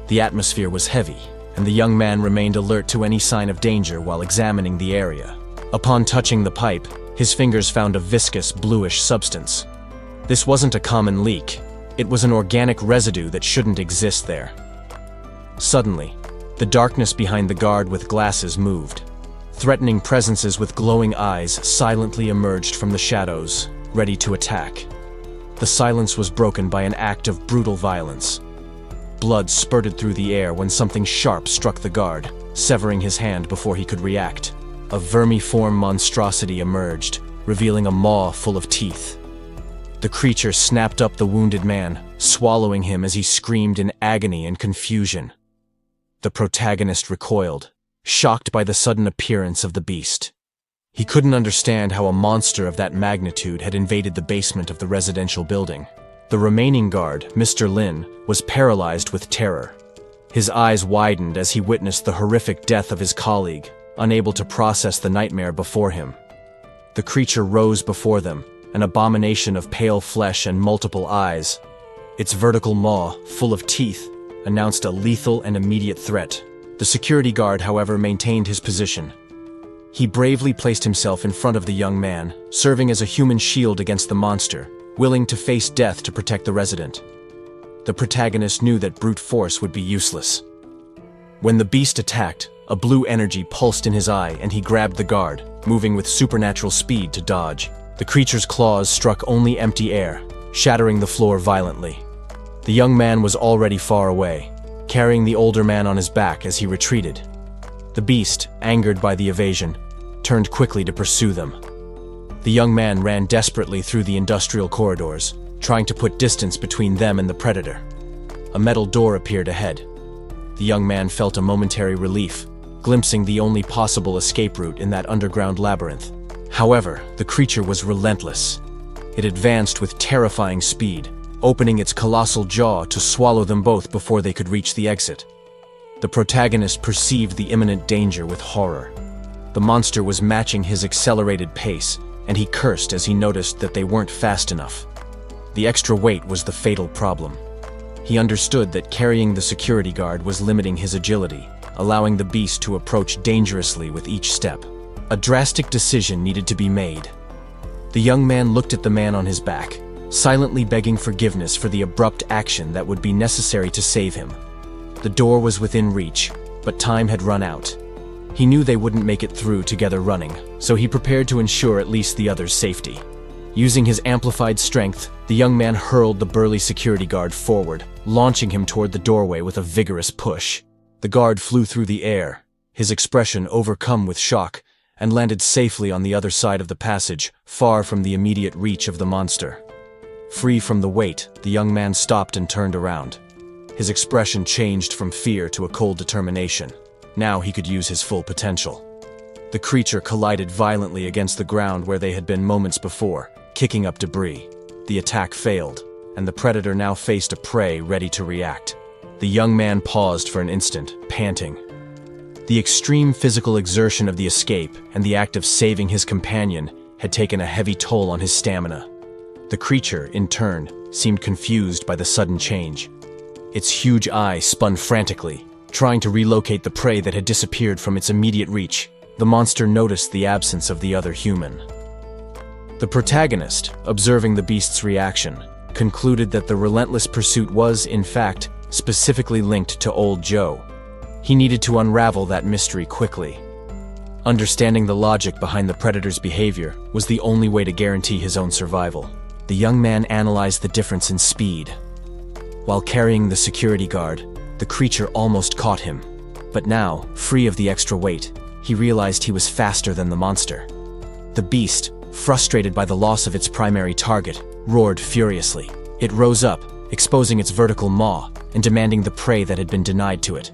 The atmosphere was heavy, and the young man remained alert to any sign of danger while examining the area. Upon touching the pipe, his fingers found a viscous, bluish substance. This wasn't a common leak. It was an organic residue that shouldn't exist there. Suddenly, the darkness behind the guard with glasses moved. Threatening presences with glowing eyes silently emerged from the shadows, ready to attack. The silence was broken by an act of brutal violence. Blood spurted through the air when something sharp struck the guard, severing his hand before he could react. A vermiform monstrosity emerged, revealing a maw full of teeth. The creature snapped up the wounded man, swallowing him as he screamed in agony and confusion. The protagonist recoiled, shocked by the sudden appearance of the beast. He couldn't understand how a monster of that magnitude had invaded the basement of the residential building. The remaining guard, Mr. Lin, was paralyzed with terror. His eyes widened as he witnessed the horrific death of his colleague, unable to process the nightmare before him. The creature rose before them, an abomination of pale flesh and multiple eyes. Its vertical maw, full of teeth, announced a lethal and immediate threat. The security guard, however, maintained his position. He bravely placed himself in front of the young man, serving as a human shield against the monster, willing to face death to protect the resident. The protagonist knew that brute force would be useless. When the beast attacked, a blue energy pulsed in his eye and he grabbed the guard, moving with supernatural speed to dodge. The creature's claws struck only empty air, shattering the floor violently. The young man was already far away, carrying the older man on his back as he retreated. The beast, angered by the evasion, turned quickly to pursue them. The young man ran desperately through the industrial corridors, trying to put distance between them and the predator. A metal door appeared ahead. The young man felt a momentary relief, glimpsing the only possible escape route in that underground labyrinth. However, the creature was relentless. It advanced with terrifying speed, opening its colossal jaw to swallow them both before they could reach the exit. The protagonist perceived the imminent danger with horror. The monster was matching his accelerated pace, and he cursed as he noticed that they weren't fast enough. The extra weight was the fatal problem. He understood that carrying the security guard was limiting his agility, allowing the beast to approach dangerously with each step. A drastic decision needed to be made. The young man looked at the man on his back, silently begging forgiveness for the abrupt action that would be necessary to save him. The door was within reach, but time had run out. He knew they wouldn't make it through together running, so he prepared to ensure at least the other's safety. Using his amplified strength, the young man hurled the burly security guard forward, launching him toward the doorway with a vigorous push. The guard flew through the air, his expression overcome with shock, and landed safely on the other side of the passage, far from the immediate reach of the monster. Free from the weight, the young man stopped and turned around. His expression changed from fear to a cold determination. Now he could use his full potential. The creature collided violently against the ground where they had been moments before, kicking up debris. The attack failed, and the predator now faced a prey ready to react. The young man paused for an instant, panting. The extreme physical exertion of the escape and the act of saving his companion had taken a heavy toll on his stamina. The creature, in turn, seemed confused by the sudden change. Its huge eye spun frantically, trying to relocate the prey that had disappeared from its immediate reach. The monster noticed the absence of the other human. The protagonist, observing the beast's reaction, concluded that the relentless pursuit was, in fact, specifically linked to Old Joe. He needed to unravel that mystery quickly. Understanding the logic behind the predator's behavior was the only way to guarantee his own survival. The young man analyzed the difference in speed. While carrying the security guard, the creature almost caught him. But now, free of the extra weight, he realized he was faster than the monster. The beast, frustrated by the loss of its primary target, roared furiously. It rose up, exposing its vertical maw and demanding the prey that had been denied to it.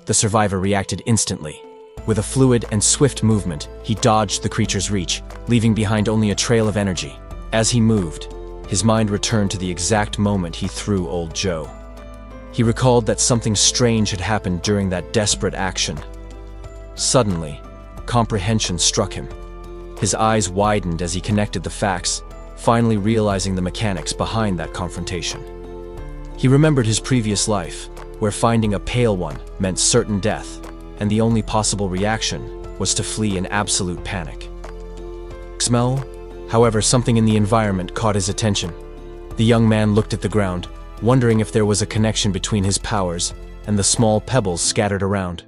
The survivor reacted instantly. With a fluid and swift movement, he dodged the creature's reach, leaving behind only a trail of energy. As he moved, his mind returned to the exact moment he threw Old Joe. He recalled that something strange had happened during that desperate action. Suddenly, comprehension struck him. His eyes widened as he connected the facts, finally realizing the mechanics behind that confrontation. He remembered his previous life, where finding a pale one meant certain death, and the only possible reaction was to flee in absolute panic. Smell? However, something in the environment caught his attention. The young man looked at the ground, wondering if there was a connection between his powers and the small pebbles scattered around.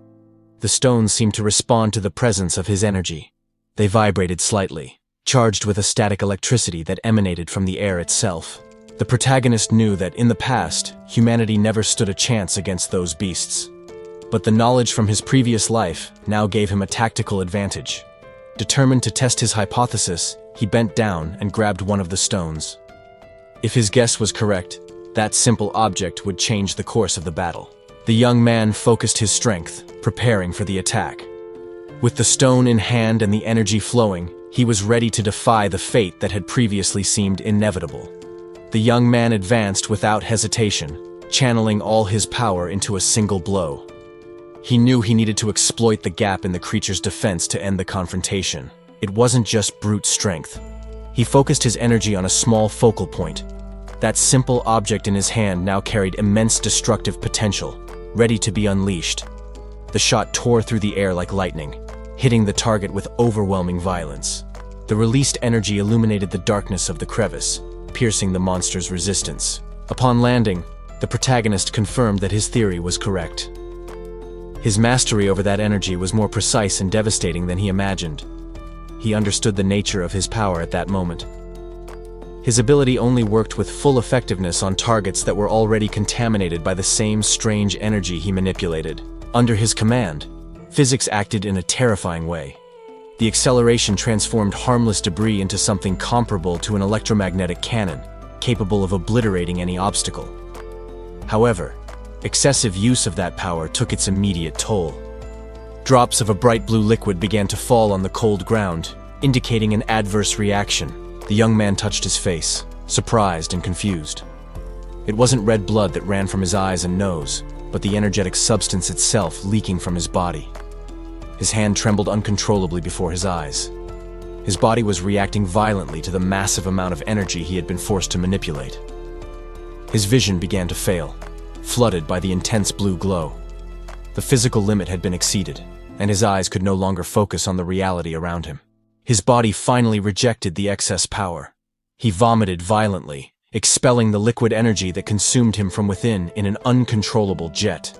The stones seemed to respond to the presence of his energy. They vibrated slightly, charged with a static electricity that emanated from the air itself. The protagonist knew that in the past, humanity never stood a chance against those beasts. But the knowledge from his previous life now gave him a tactical advantage. Determined to test his hypothesis, he bent down and grabbed one of the stones. If his guess was correct, that simple object would change the course of the battle. The young man focused his strength, preparing for the attack. With the stone in hand and the energy flowing, he was ready to defy the fate that had previously seemed inevitable. The young man advanced without hesitation, channeling all his power into a single blow. He knew he needed to exploit the gap in the creature's defense to end the confrontation. It wasn't just brute strength. He focused his energy on a small focal point. That simple object in his hand now carried immense destructive potential, ready to be unleashed. The shot tore through the air like lightning, hitting the target with overwhelming violence. The released energy illuminated the darkness of the crevice, piercing the monster's resistance. Upon landing, the protagonist confirmed that his theory was correct. His mastery over that energy was more precise and devastating than he imagined. He understood the nature of his power at that moment. His ability only worked with full effectiveness on targets that were already contaminated by the same strange energy he manipulated. Under his command, physics acted in a terrifying way. The acceleration transformed harmless debris into something comparable to an electromagnetic cannon, capable of obliterating any obstacle. However, excessive use of that power took its immediate toll. Drops of a bright blue liquid began to fall on the cold ground, indicating an adverse reaction. The young man touched his face, surprised and confused. It wasn't red blood that ran from his eyes and nose, but the energetic substance itself leaking from his body. His hand trembled uncontrollably before his eyes. His body was reacting violently to the massive amount of energy he had been forced to manipulate. His vision began to fail, flooded by the intense blue glow. The physical limit had been exceeded, and his eyes could no longer focus on the reality around him. His body finally rejected the excess power. He vomited violently, expelling the liquid energy that consumed him from within in an uncontrollable jet.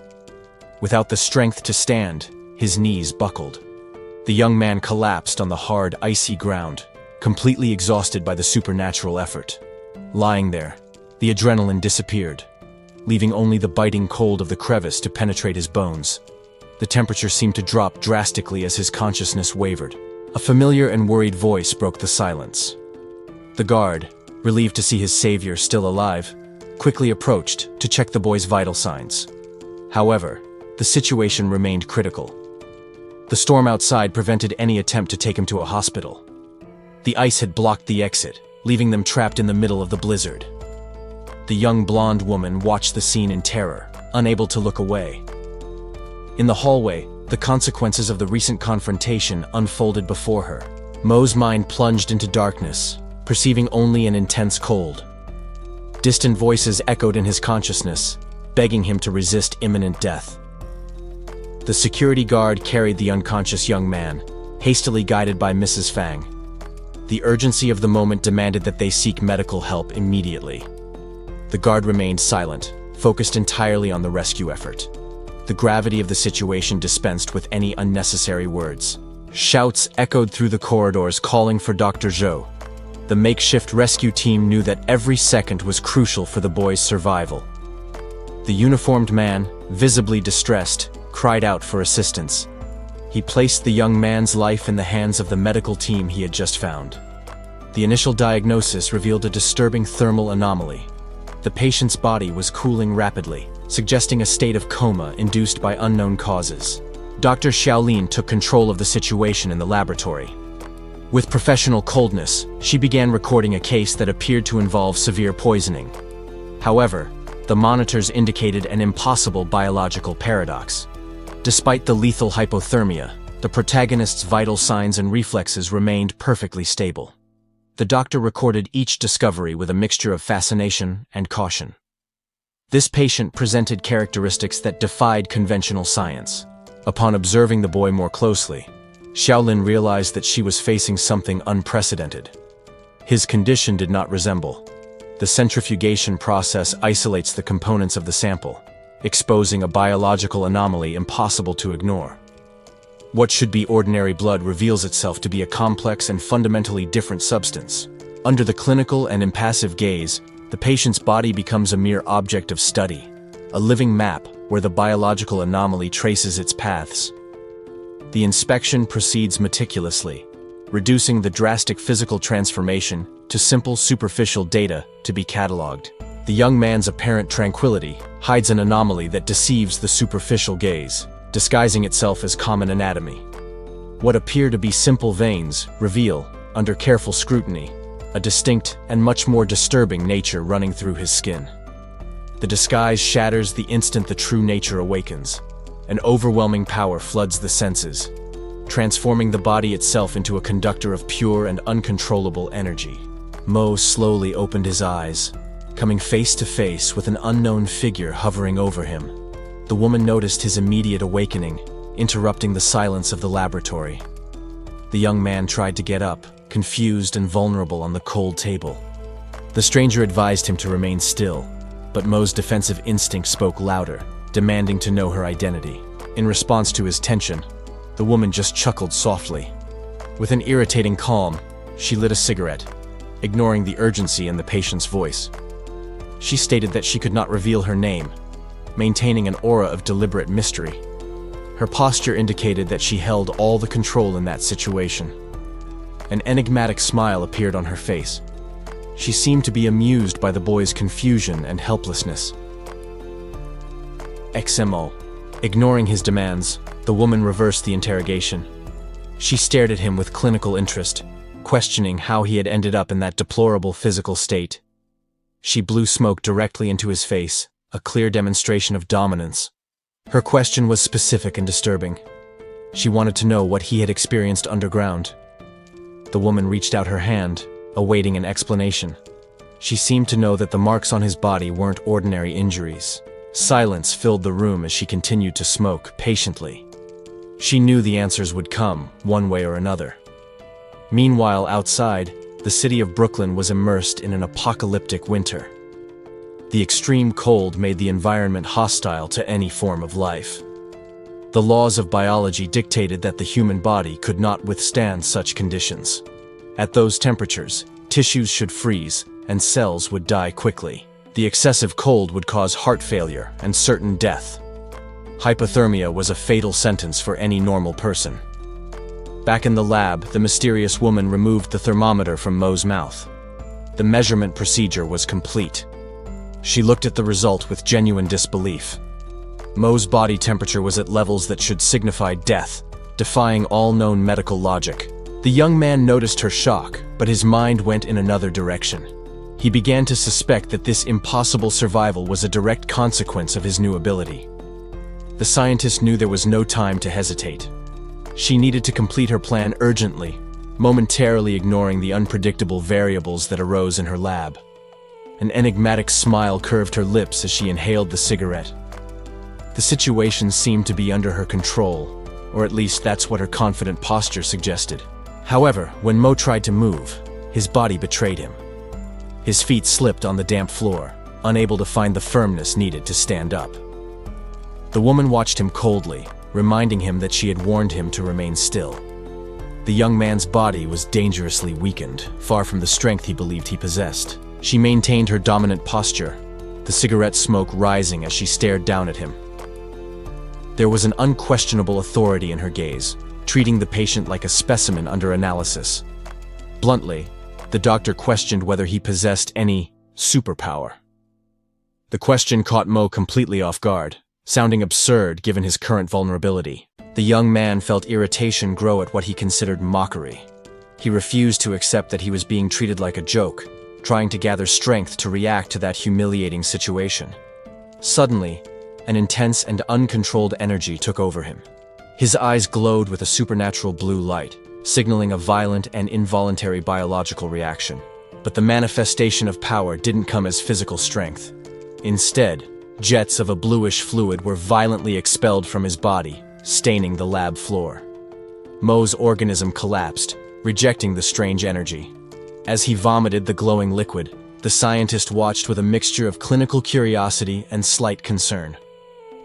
Without the strength to stand, his knees buckled. The young man collapsed on the hard, icy ground, completely exhausted by the supernatural effort. Lying there, the adrenaline disappeared, leaving only the biting cold of the crevice to penetrate his bones. The temperature seemed to drop drastically as his consciousness wavered. A familiar and worried voice broke the silence. The guard, relieved to see his savior still alive, quickly approached to check the boy's vital signs. However, the situation remained critical. The storm outside prevented any attempt to take him to a hospital. The ice had blocked the exit, leaving them trapped in the middle of the blizzard. The young blonde woman watched the scene in terror, unable to look away. In the hallway, the consequences of the recent confrontation unfolded before her. Mo's mind plunged into darkness, perceiving only an intense cold. Distant voices echoed in his consciousness, begging him to resist imminent death. The security guard carried the unconscious young man, hastily guided by Mrs. Fang. The urgency of the moment demanded that they seek medical help immediately. The guard remained silent, focused entirely on the rescue effort. The gravity of the situation dispensed with any unnecessary words. Shouts echoed through the corridors calling for Dr. Zhou. The makeshift rescue team knew that every second was crucial for the boy's survival. The uniformed man, visibly distressed, cried out for assistance. He placed the young man's life in the hands of the medical team he had just found. The initial diagnosis revealed a disturbing thermal anomaly. The patient's body was cooling rapidly, suggesting a state of coma induced by unknown causes. Dr. Xiaolin took control of the situation in the laboratory. With professional coldness, she began recording a case that appeared to involve severe poisoning. However, the monitors indicated an impossible biological paradox. Despite the lethal hypothermia, the protagonist's vital signs and reflexes remained perfectly stable. The doctor recorded each discovery with a mixture of fascination and caution. This patient presented characteristics that defied conventional science. Upon observing the boy more closely, Xiaolin realized that she was facing something unprecedented. His condition did not resemble. The centrifugation process isolates the components of the sample, exposing a biological anomaly impossible to ignore. What should be ordinary blood reveals itself to be a complex and fundamentally different substance. Under the clinical and impassive gaze, the patient's body becomes a mere object of study, a living map where the biological anomaly traces its paths. The inspection proceeds meticulously, reducing the drastic physical transformation to simple superficial data to be catalogued. The young man's apparent tranquility hides an anomaly that deceives the superficial gaze, disguising itself as common anatomy. What appear to be simple veins reveal, under careful scrutiny, a distinct and much more disturbing nature running through his skin. The disguise shatters the instant the true nature awakens. An overwhelming power floods the senses, transforming the body itself into a conductor of pure and uncontrollable energy. Mo slowly opened his eyes, coming face to face with an unknown figure hovering over him. The woman noticed his immediate awakening, interrupting the silence of the laboratory. The young man tried to get up, confused and vulnerable on the cold table. The stranger advised him to remain still, but Mo's defensive instinct spoke louder, demanding to know her identity. In response to his tension, the woman just chuckled softly. With an irritating calm, she lit a cigarette, ignoring the urgency in the patient's voice. She stated that she could not reveal her name, maintaining an aura of deliberate mystery. Her posture indicated that she held all the control in that situation. An enigmatic smile appeared on her face. She seemed to be amused by the boy's confusion and helplessness. XMO. Ignoring his demands, the woman reversed the interrogation. She stared at him with clinical interest, questioning how he had ended up in that deplorable physical state. She blew smoke directly into his face, a clear demonstration of dominance. Her question was specific and disturbing. She wanted to know what he had experienced underground. The woman reached out her hand, awaiting an explanation. She seemed to know that the marks on his body weren't ordinary injuries. Silence filled the room as she continued to smoke patiently. She knew the answers would come, one way or another. Meanwhile, outside, the city of Brooklyn was immersed in an apocalyptic winter. The extreme cold made the environment hostile to any form of life. The laws of biology dictated that the human body could not withstand such conditions. At those temperatures, tissues should freeze, and cells would die quickly. The excessive cold would cause heart failure and certain death. Hypothermia was a fatal sentence for any normal person. Back in the lab, the mysterious woman removed the thermometer from Mo's mouth. The measurement procedure was complete. She looked at the result with genuine disbelief. Mo's body temperature was at levels that should signify death, defying all known medical logic. The young man noticed her shock, but his mind went in another direction. He began to suspect that this impossible survival was a direct consequence of his new ability. The scientist knew there was no time to hesitate. She needed to complete her plan urgently, momentarily ignoring the unpredictable variables that arose in her lab. An enigmatic smile curved her lips as she inhaled the cigarette. The situation seemed to be under her control, or at least that's what her confident posture suggested. However, when Mo tried to move, his body betrayed him. His feet slipped on the damp floor, unable to find the firmness needed to stand up. The woman watched him coldly, reminding him that she had warned him to remain still. The young man's body was dangerously weakened, far from the strength he believed he possessed. She maintained her dominant posture, the cigarette smoke rising as she stared down at him. There was an unquestionable authority in her gaze, treating the patient like a specimen under analysis. Bluntly, the doctor questioned whether he possessed any superpower. The question caught Mo completely off guard, sounding absurd given his current vulnerability. The young man felt irritation grow at what he considered mockery. He refused to accept that he was being treated like a joke, trying to gather strength to react to that humiliating situation. Suddenly, an intense and uncontrolled energy took over him. His eyes glowed with a supernatural blue light, signaling a violent and involuntary biological reaction. But the manifestation of power didn't come as physical strength. Instead, jets of a bluish fluid were violently expelled from his body, staining the lab floor. Mo's organism collapsed, rejecting the strange energy. As he vomited the glowing liquid, the scientist watched with a mixture of clinical curiosity and slight concern.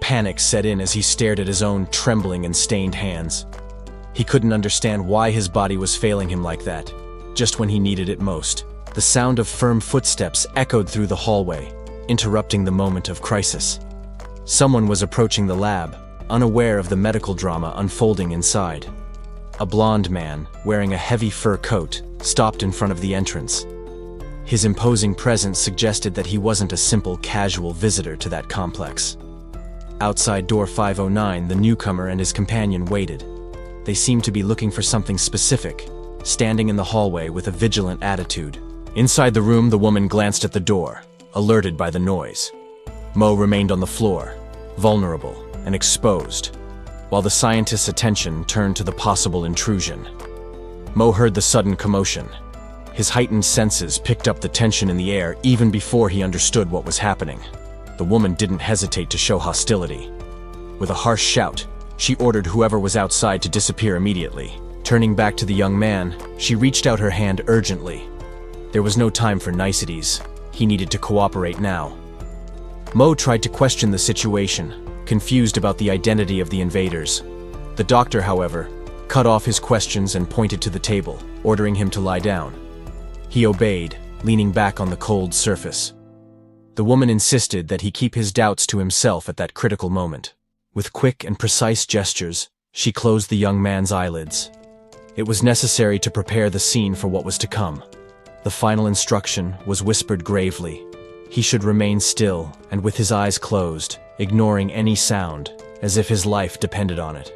Panic set in as he stared at his own trembling and stained hands. He couldn't understand why his body was failing him like that, just when he needed it most. The sound of firm footsteps echoed through the hallway, interrupting the moment of crisis. Someone was approaching the lab, unaware of the medical drama unfolding inside. A blond man, wearing a heavy fur coat, stopped in front of the entrance. His imposing presence suggested that he wasn't a simple casual visitor to that complex. Outside door 509, the newcomer and his companion waited. They seemed to be looking for something specific, standing in the hallway with a vigilant attitude. Inside the room, the woman glanced at the door, alerted by the noise. Mo remained on the floor, vulnerable and exposed, while the scientist's attention turned to the possible intrusion. Mo heard the sudden commotion. His heightened senses picked up the tension in the air even before he understood what was happening. The woman didn't hesitate to show hostility. With a harsh shout, she ordered whoever was outside to disappear immediately. Turning back to the young man, she reached out her hand urgently. There was no time for niceties. He needed to cooperate now. Mo tried to question the situation, confused about the identity of the invaders. The doctor, however, cut off his questions and pointed to the table, ordering him to lie down. He obeyed, leaning back on the cold surface. The woman insisted that he keep his doubts to himself at that critical moment. With quick and precise gestures, she closed the young man's eyelids. It was necessary to prepare the scene for what was to come. The final instruction was whispered gravely. He should remain still and with his eyes closed, ignoring any sound, as if his life depended on it.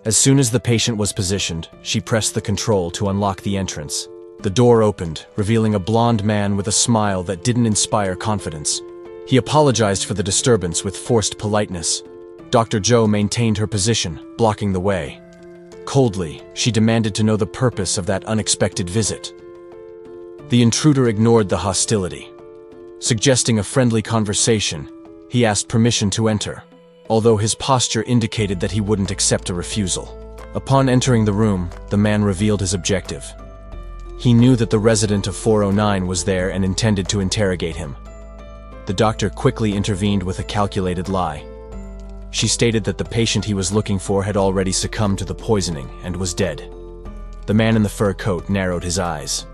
As soon as the patient was positioned, she pressed the control to unlock the entrance. The door opened, revealing a blond man with a smile that didn't inspire confidence. He apologized for the disturbance with forced politeness. Dr. Joe maintained her position, blocking the way. Coldly, she demanded to know the purpose of that unexpected visit. The intruder ignored the hostility. Suggesting a friendly conversation, he asked permission to enter, although his posture indicated that he wouldn't accept a refusal. Upon entering the room, the man revealed his objective. He knew that the resident of 409 was there and intended to interrogate him. The doctor quickly intervened with a calculated lie. She stated that the patient he was looking for had already succumbed to the poisoning and was dead. The man in the fur coat narrowed his eyes.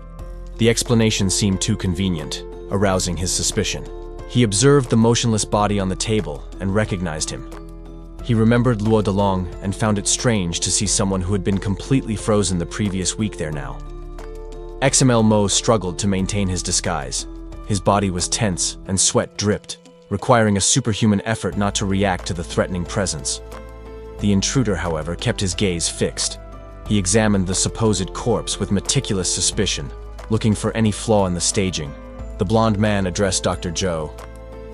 The explanation seemed too convenient, arousing his suspicion. He observed the motionless body on the table and recognized him. He remembered Luo Delong and found it strange to see someone who had been completely frozen the previous week there now. XML Mo struggled to maintain his disguise. His body was tense and sweat dripped, requiring a superhuman effort not to react to the threatening presence. The intruder, however, kept his gaze fixed. He examined the supposed corpse with meticulous suspicion, looking for any flaw in the staging. The blond man addressed Dr. Joe.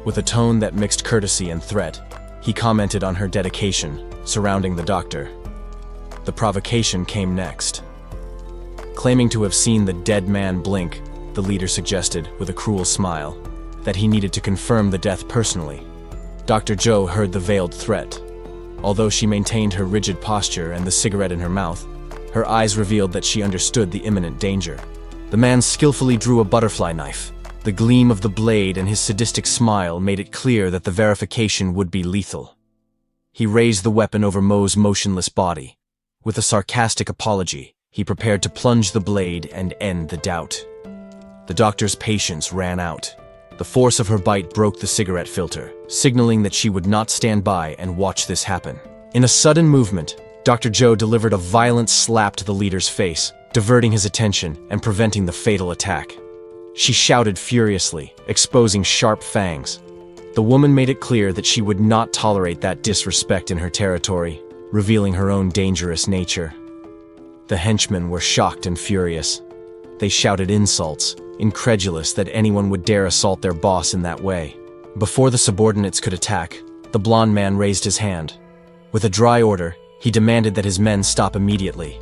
With a tone that mixed courtesy and threat, he commented on her dedication, surrounding the doctor. The provocation came next. Claiming to have seen the dead man blink, the leader suggested, with a cruel smile, that he needed to confirm the death personally. Dr. Joe heard the veiled threat. Although she maintained her rigid posture and the cigarette in her mouth, her eyes revealed that she understood the imminent danger. The man skillfully drew a butterfly knife. The gleam of the blade and his sadistic smile made it clear that the verification would be lethal. He raised the weapon over Mo's motionless body. With a sarcastic apology, he prepared to plunge the blade and end the doubt. The doctor's patience ran out. The force of her bite broke the cigarette filter, signaling that she would not stand by and watch this happen. In a sudden movement, Dr. Joe delivered a violent slap to the leader's face, diverting his attention and preventing the fatal attack. She shouted furiously, exposing sharp fangs. The woman made it clear that she would not tolerate that disrespect in her territory, revealing her own dangerous nature. The henchmen were shocked and furious. They shouted insults, incredulous that anyone would dare assault their boss in that way. Before the subordinates could attack, the blond man raised his hand. With a dry order, he demanded that his men stop immediately.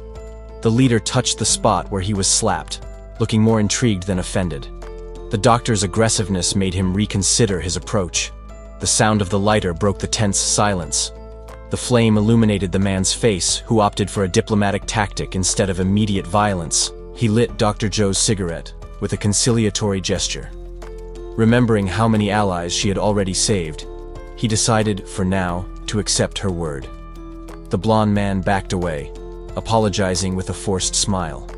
The leader touched the spot where he was slapped, looking more intrigued than offended. The doctor's aggressiveness made him reconsider his approach. The sound of the lighter broke the tense silence. The flame illuminated the man's face, who opted for a diplomatic tactic instead of immediate violence. He lit Dr. Joe's cigarette with a conciliatory gesture. Remembering how many allies she had already saved, he decided, for now, to accept her word. The blond man backed away, apologizing with a forced smile.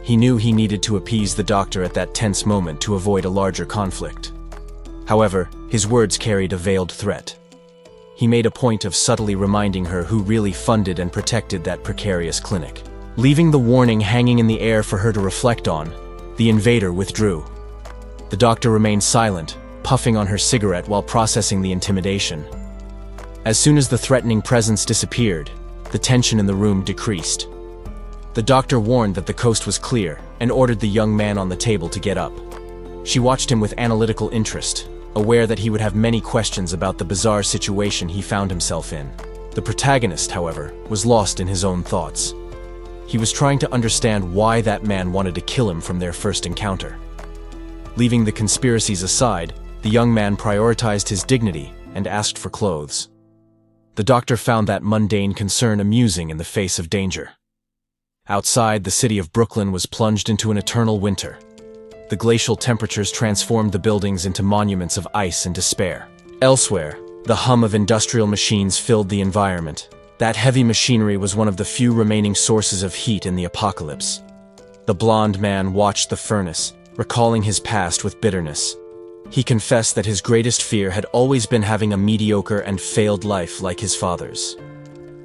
He knew he needed to appease the doctor at that tense moment to avoid a larger conflict. However, his words carried a veiled threat. He made a point of subtly reminding her who really funded and protected that precarious clinic. Leaving the warning hanging in the air for her to reflect on, the invader withdrew. The doctor remained silent, puffing on her cigarette while processing the intimidation. As soon as the threatening presence disappeared, the tension in the room decreased. The doctor warned that the coast was clear and ordered the young man on the table to get up. She watched him with analytical interest, aware that he would have many questions about the bizarre situation he found himself in. The protagonist, however, was lost in his own thoughts. He was trying to understand why that man wanted to kill him from their first encounter. Leaving the conspiracies aside, the young man prioritized his dignity and asked for clothes. The doctor found that mundane concern amusing in the face of danger. Outside, the city of Brooklyn was plunged into an eternal winter. The glacial temperatures transformed the buildings into monuments of ice and despair. Elsewhere, the hum of industrial machines filled the environment. That heavy machinery was one of the few remaining sources of heat in the apocalypse. The blonde man watched the furnace, recalling his past with bitterness. He confessed that his greatest fear had always been having a mediocre and failed life like his father's.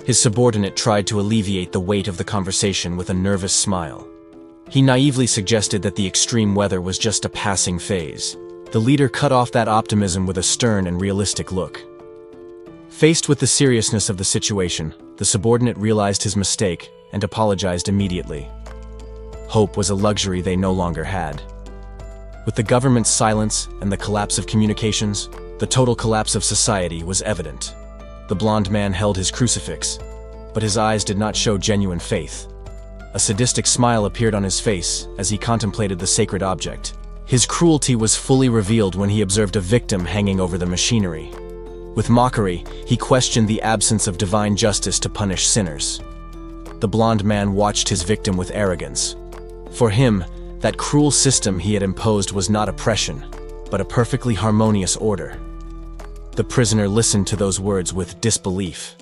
His subordinate tried to alleviate the weight of the conversation with a nervous smile. He naively suggested that the extreme weather was just a passing phase. The leader cut off that optimism with a stern and realistic look. Faced with the seriousness of the situation, the subordinate realized his mistake and apologized immediately. Hope was a luxury they no longer had. With the government's silence and the collapse of communications, the total collapse of society was evident. The blonde man held his crucifix, but his eyes did not show genuine faith. A sadistic smile appeared on his face as he contemplated the sacred object. His cruelty was fully revealed when he observed a victim hanging over the machinery. With mockery, he questioned the absence of divine justice to punish sinners. The blonde man watched his victim with arrogance. For him, that cruel system he had imposed was not oppression, but a perfectly harmonious order. The prisoner listened to those words with disbelief.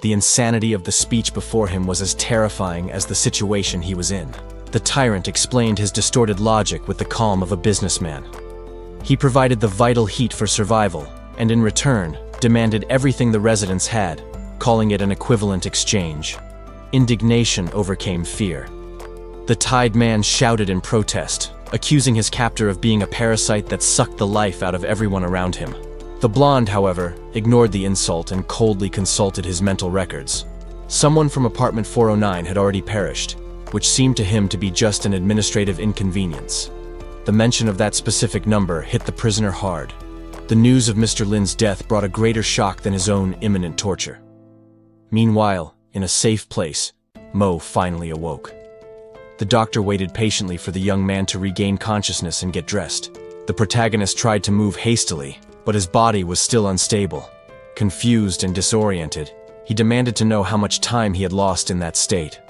The insanity of the speech before him was as terrifying as the situation he was in. The tyrant explained his distorted logic with the calm of a businessman. He provided the vital heat for survival, and in return, demanded everything the residents had, calling it an equivalent exchange. Indignation overcame fear. The tied man shouted in protest, accusing his captor of being a parasite that sucked the life out of everyone around him. The blonde, however, ignored the insult and coldly consulted his mental records. Someone from apartment 409 had already perished, which seemed to him to be just an administrative inconvenience. The mention of that specific number hit the prisoner hard. The news of Mr. Lin's death brought a greater shock than his own imminent torture. Meanwhile, in a safe place, Mo finally awoke. The doctor waited patiently for the young man to regain consciousness and get dressed. The protagonist tried to move hastily, but his body was still unstable. Confused and disoriented, he demanded to know how much time he had lost in that state.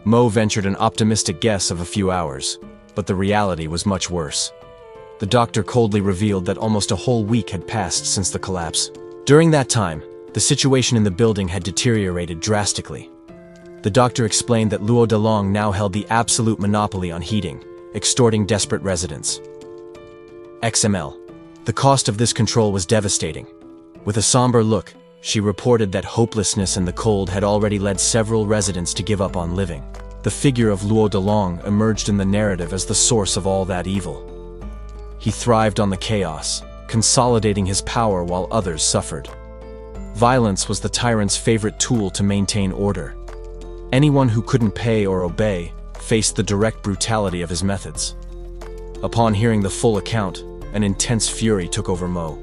Mo ventured an optimistic guess of a few hours, but the reality was much worse. The doctor coldly revealed that almost a whole week had passed since the collapse. During that time, the situation in the building had deteriorated drastically. The doctor explained that Luo Delong now held the absolute monopoly on heating, extorting desperate residents. XML. The cost of this control was devastating. With a somber look, she reported that hopelessness and the cold had already led several residents to give up on living. The figure of Luo Delong emerged in the narrative as the source of all that evil. He thrived on the chaos, consolidating his power while others suffered. Violence was the tyrant's favorite tool to maintain order. Anyone who couldn't pay or obey faced the direct brutality of his methods. Upon hearing the full account, an intense fury took over Mo.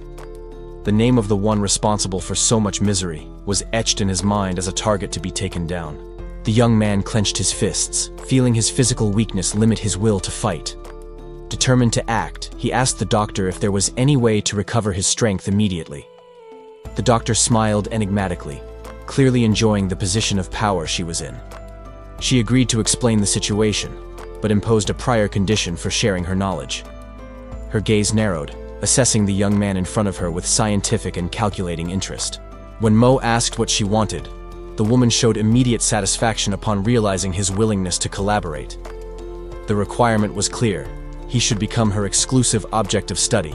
The name of the one responsible for so much misery was etched in his mind as a target to be taken down. The young man clenched his fists, feeling his physical weakness limit his will to fight. Determined to act, he asked the doctor if there was any way to recover his strength immediately. The doctor smiled enigmatically, clearly enjoying the position of power she was in. She agreed to explain the situation, but imposed a prior condition for sharing her knowledge. Her gaze narrowed, assessing the young man in front of her with scientific and calculating interest. When Mo asked what she wanted, the woman showed immediate satisfaction upon realizing his willingness to collaborate. The requirement was clear: he should become her exclusive object of study.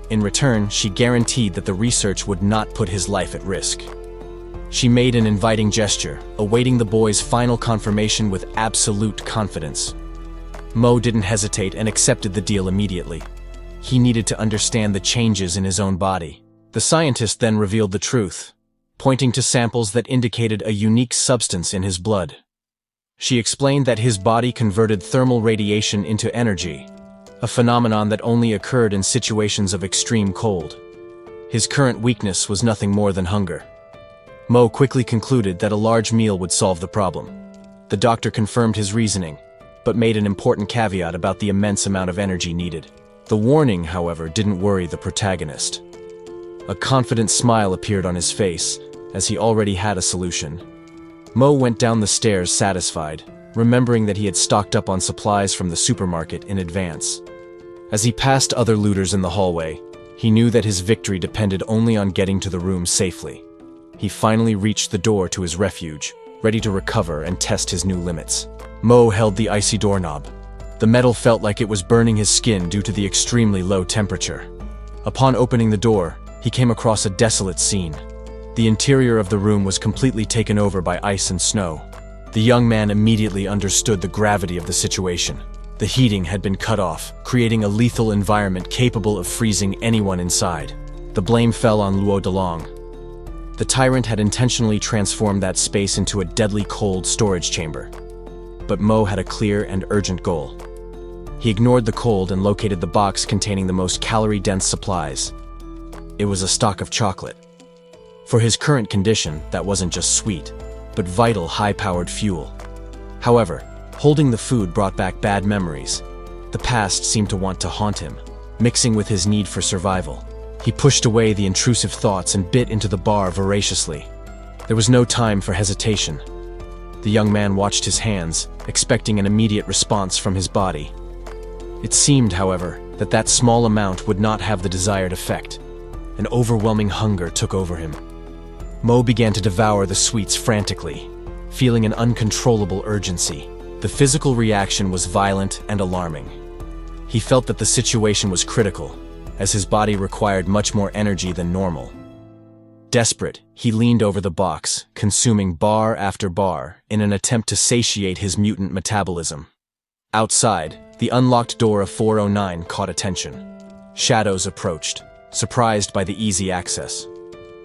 In return, she guaranteed that the research would not put his life at risk. She made an inviting gesture, awaiting the boy's final confirmation with absolute confidence. Mo didn't hesitate and accepted the deal immediately. He needed to understand the changes in his own body. The scientist then revealed the truth, pointing to samples that indicated a unique substance in his blood. She explained that his body converted thermal radiation into energy, a phenomenon that only occurred in situations of extreme cold. His current weakness was nothing more than hunger. Mo quickly concluded that a large meal would solve the problem. The doctor confirmed his reasoning, but made an important caveat about the immense amount of energy needed. The warning, however, didn't worry the protagonist. A confident smile appeared on his face, as he already had a solution. Mo went down the stairs satisfied, remembering that he had stocked up on supplies from the supermarket in advance. As he passed other looters in the hallway, he knew that his victory depended only on getting to the room safely. He finally reached the door to his refuge, ready to recover and test his new limits. Mo held the icy doorknob. The metal felt like it was burning his skin due to the extremely low temperature. Upon opening the door, he came across a desolate scene. The interior of the room was completely taken over by ice and snow. The young man immediately understood the gravity of the situation. The heating had been cut off, creating a lethal environment capable of freezing anyone inside. The blame fell on Luo Delong. The tyrant had intentionally transformed that space into a deadly cold storage chamber. But Mo had a clear and urgent goal. He ignored the cold and located the box containing the most calorie-dense supplies. It was a stock of chocolate. For his current condition, that wasn't just sweet, but vital high-powered fuel. However, holding the food brought back bad memories. The past seemed to want to haunt him, mixing with his need for survival. He pushed away the intrusive thoughts and bit into the bar voraciously. There was no time for hesitation. The young man watched his hands, expecting an immediate response from his body. It seemed, however, that that small amount would not have the desired effect. An overwhelming hunger took over him. Mo began to devour the sweets frantically, feeling an uncontrollable urgency. The physical reaction was violent and alarming. He felt that the situation was critical, as his body required much more energy than normal. Desperate, he leaned over the box, consuming bar after bar in an attempt to satiate his mutant metabolism. Outside, the unlocked door of 409 caught attention. Shadows approached, surprised by the easy access.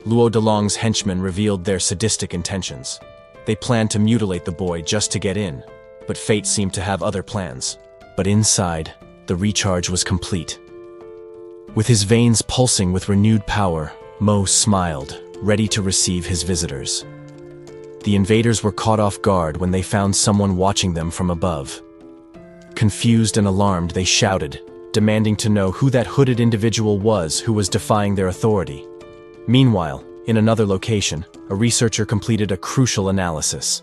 Luo Delong's henchmen revealed their sadistic intentions. They planned to mutilate the boy just to get in, but fate seemed to have other plans. But inside, the recharge was complete. With his veins pulsing with renewed power, Mo smiled, ready to receive his visitors. The invaders were caught off guard when they found someone watching them from above. Confused and alarmed, they shouted, demanding to know who that hooded individual was who was defying their authority. Meanwhile, in another location, a researcher completed a crucial analysis.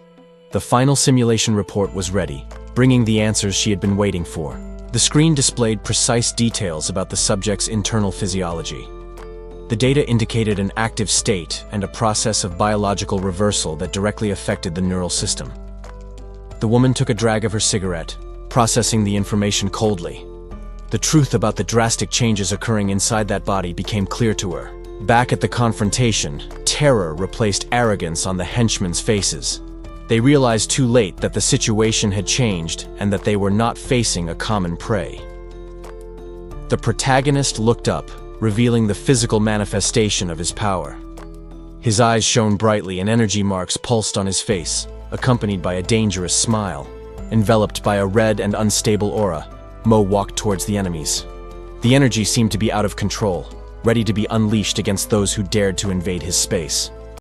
The final simulation report was ready, bringing the answers she had been waiting for. The screen displayed precise details about the subject's internal physiology. The data indicated an active state and a process of biological reversal that directly affected the neural system. The woman took a drag of her cigarette, processing the information coldly. The truth about the drastic changes occurring inside that body became clear to her. Back at the confrontation, terror replaced arrogance on the henchmen's faces. They realized too late that the situation had changed and that they were not facing a common prey. The protagonist looked up, revealing the physical manifestation of his power. His eyes shone brightly and energy marks pulsed on his face, accompanied by a dangerous smile. Enveloped by a red and unstable aura, Mo walked towards the enemies. The energy seemed to be out of control, ready to be unleashed against those who dared to invade his space.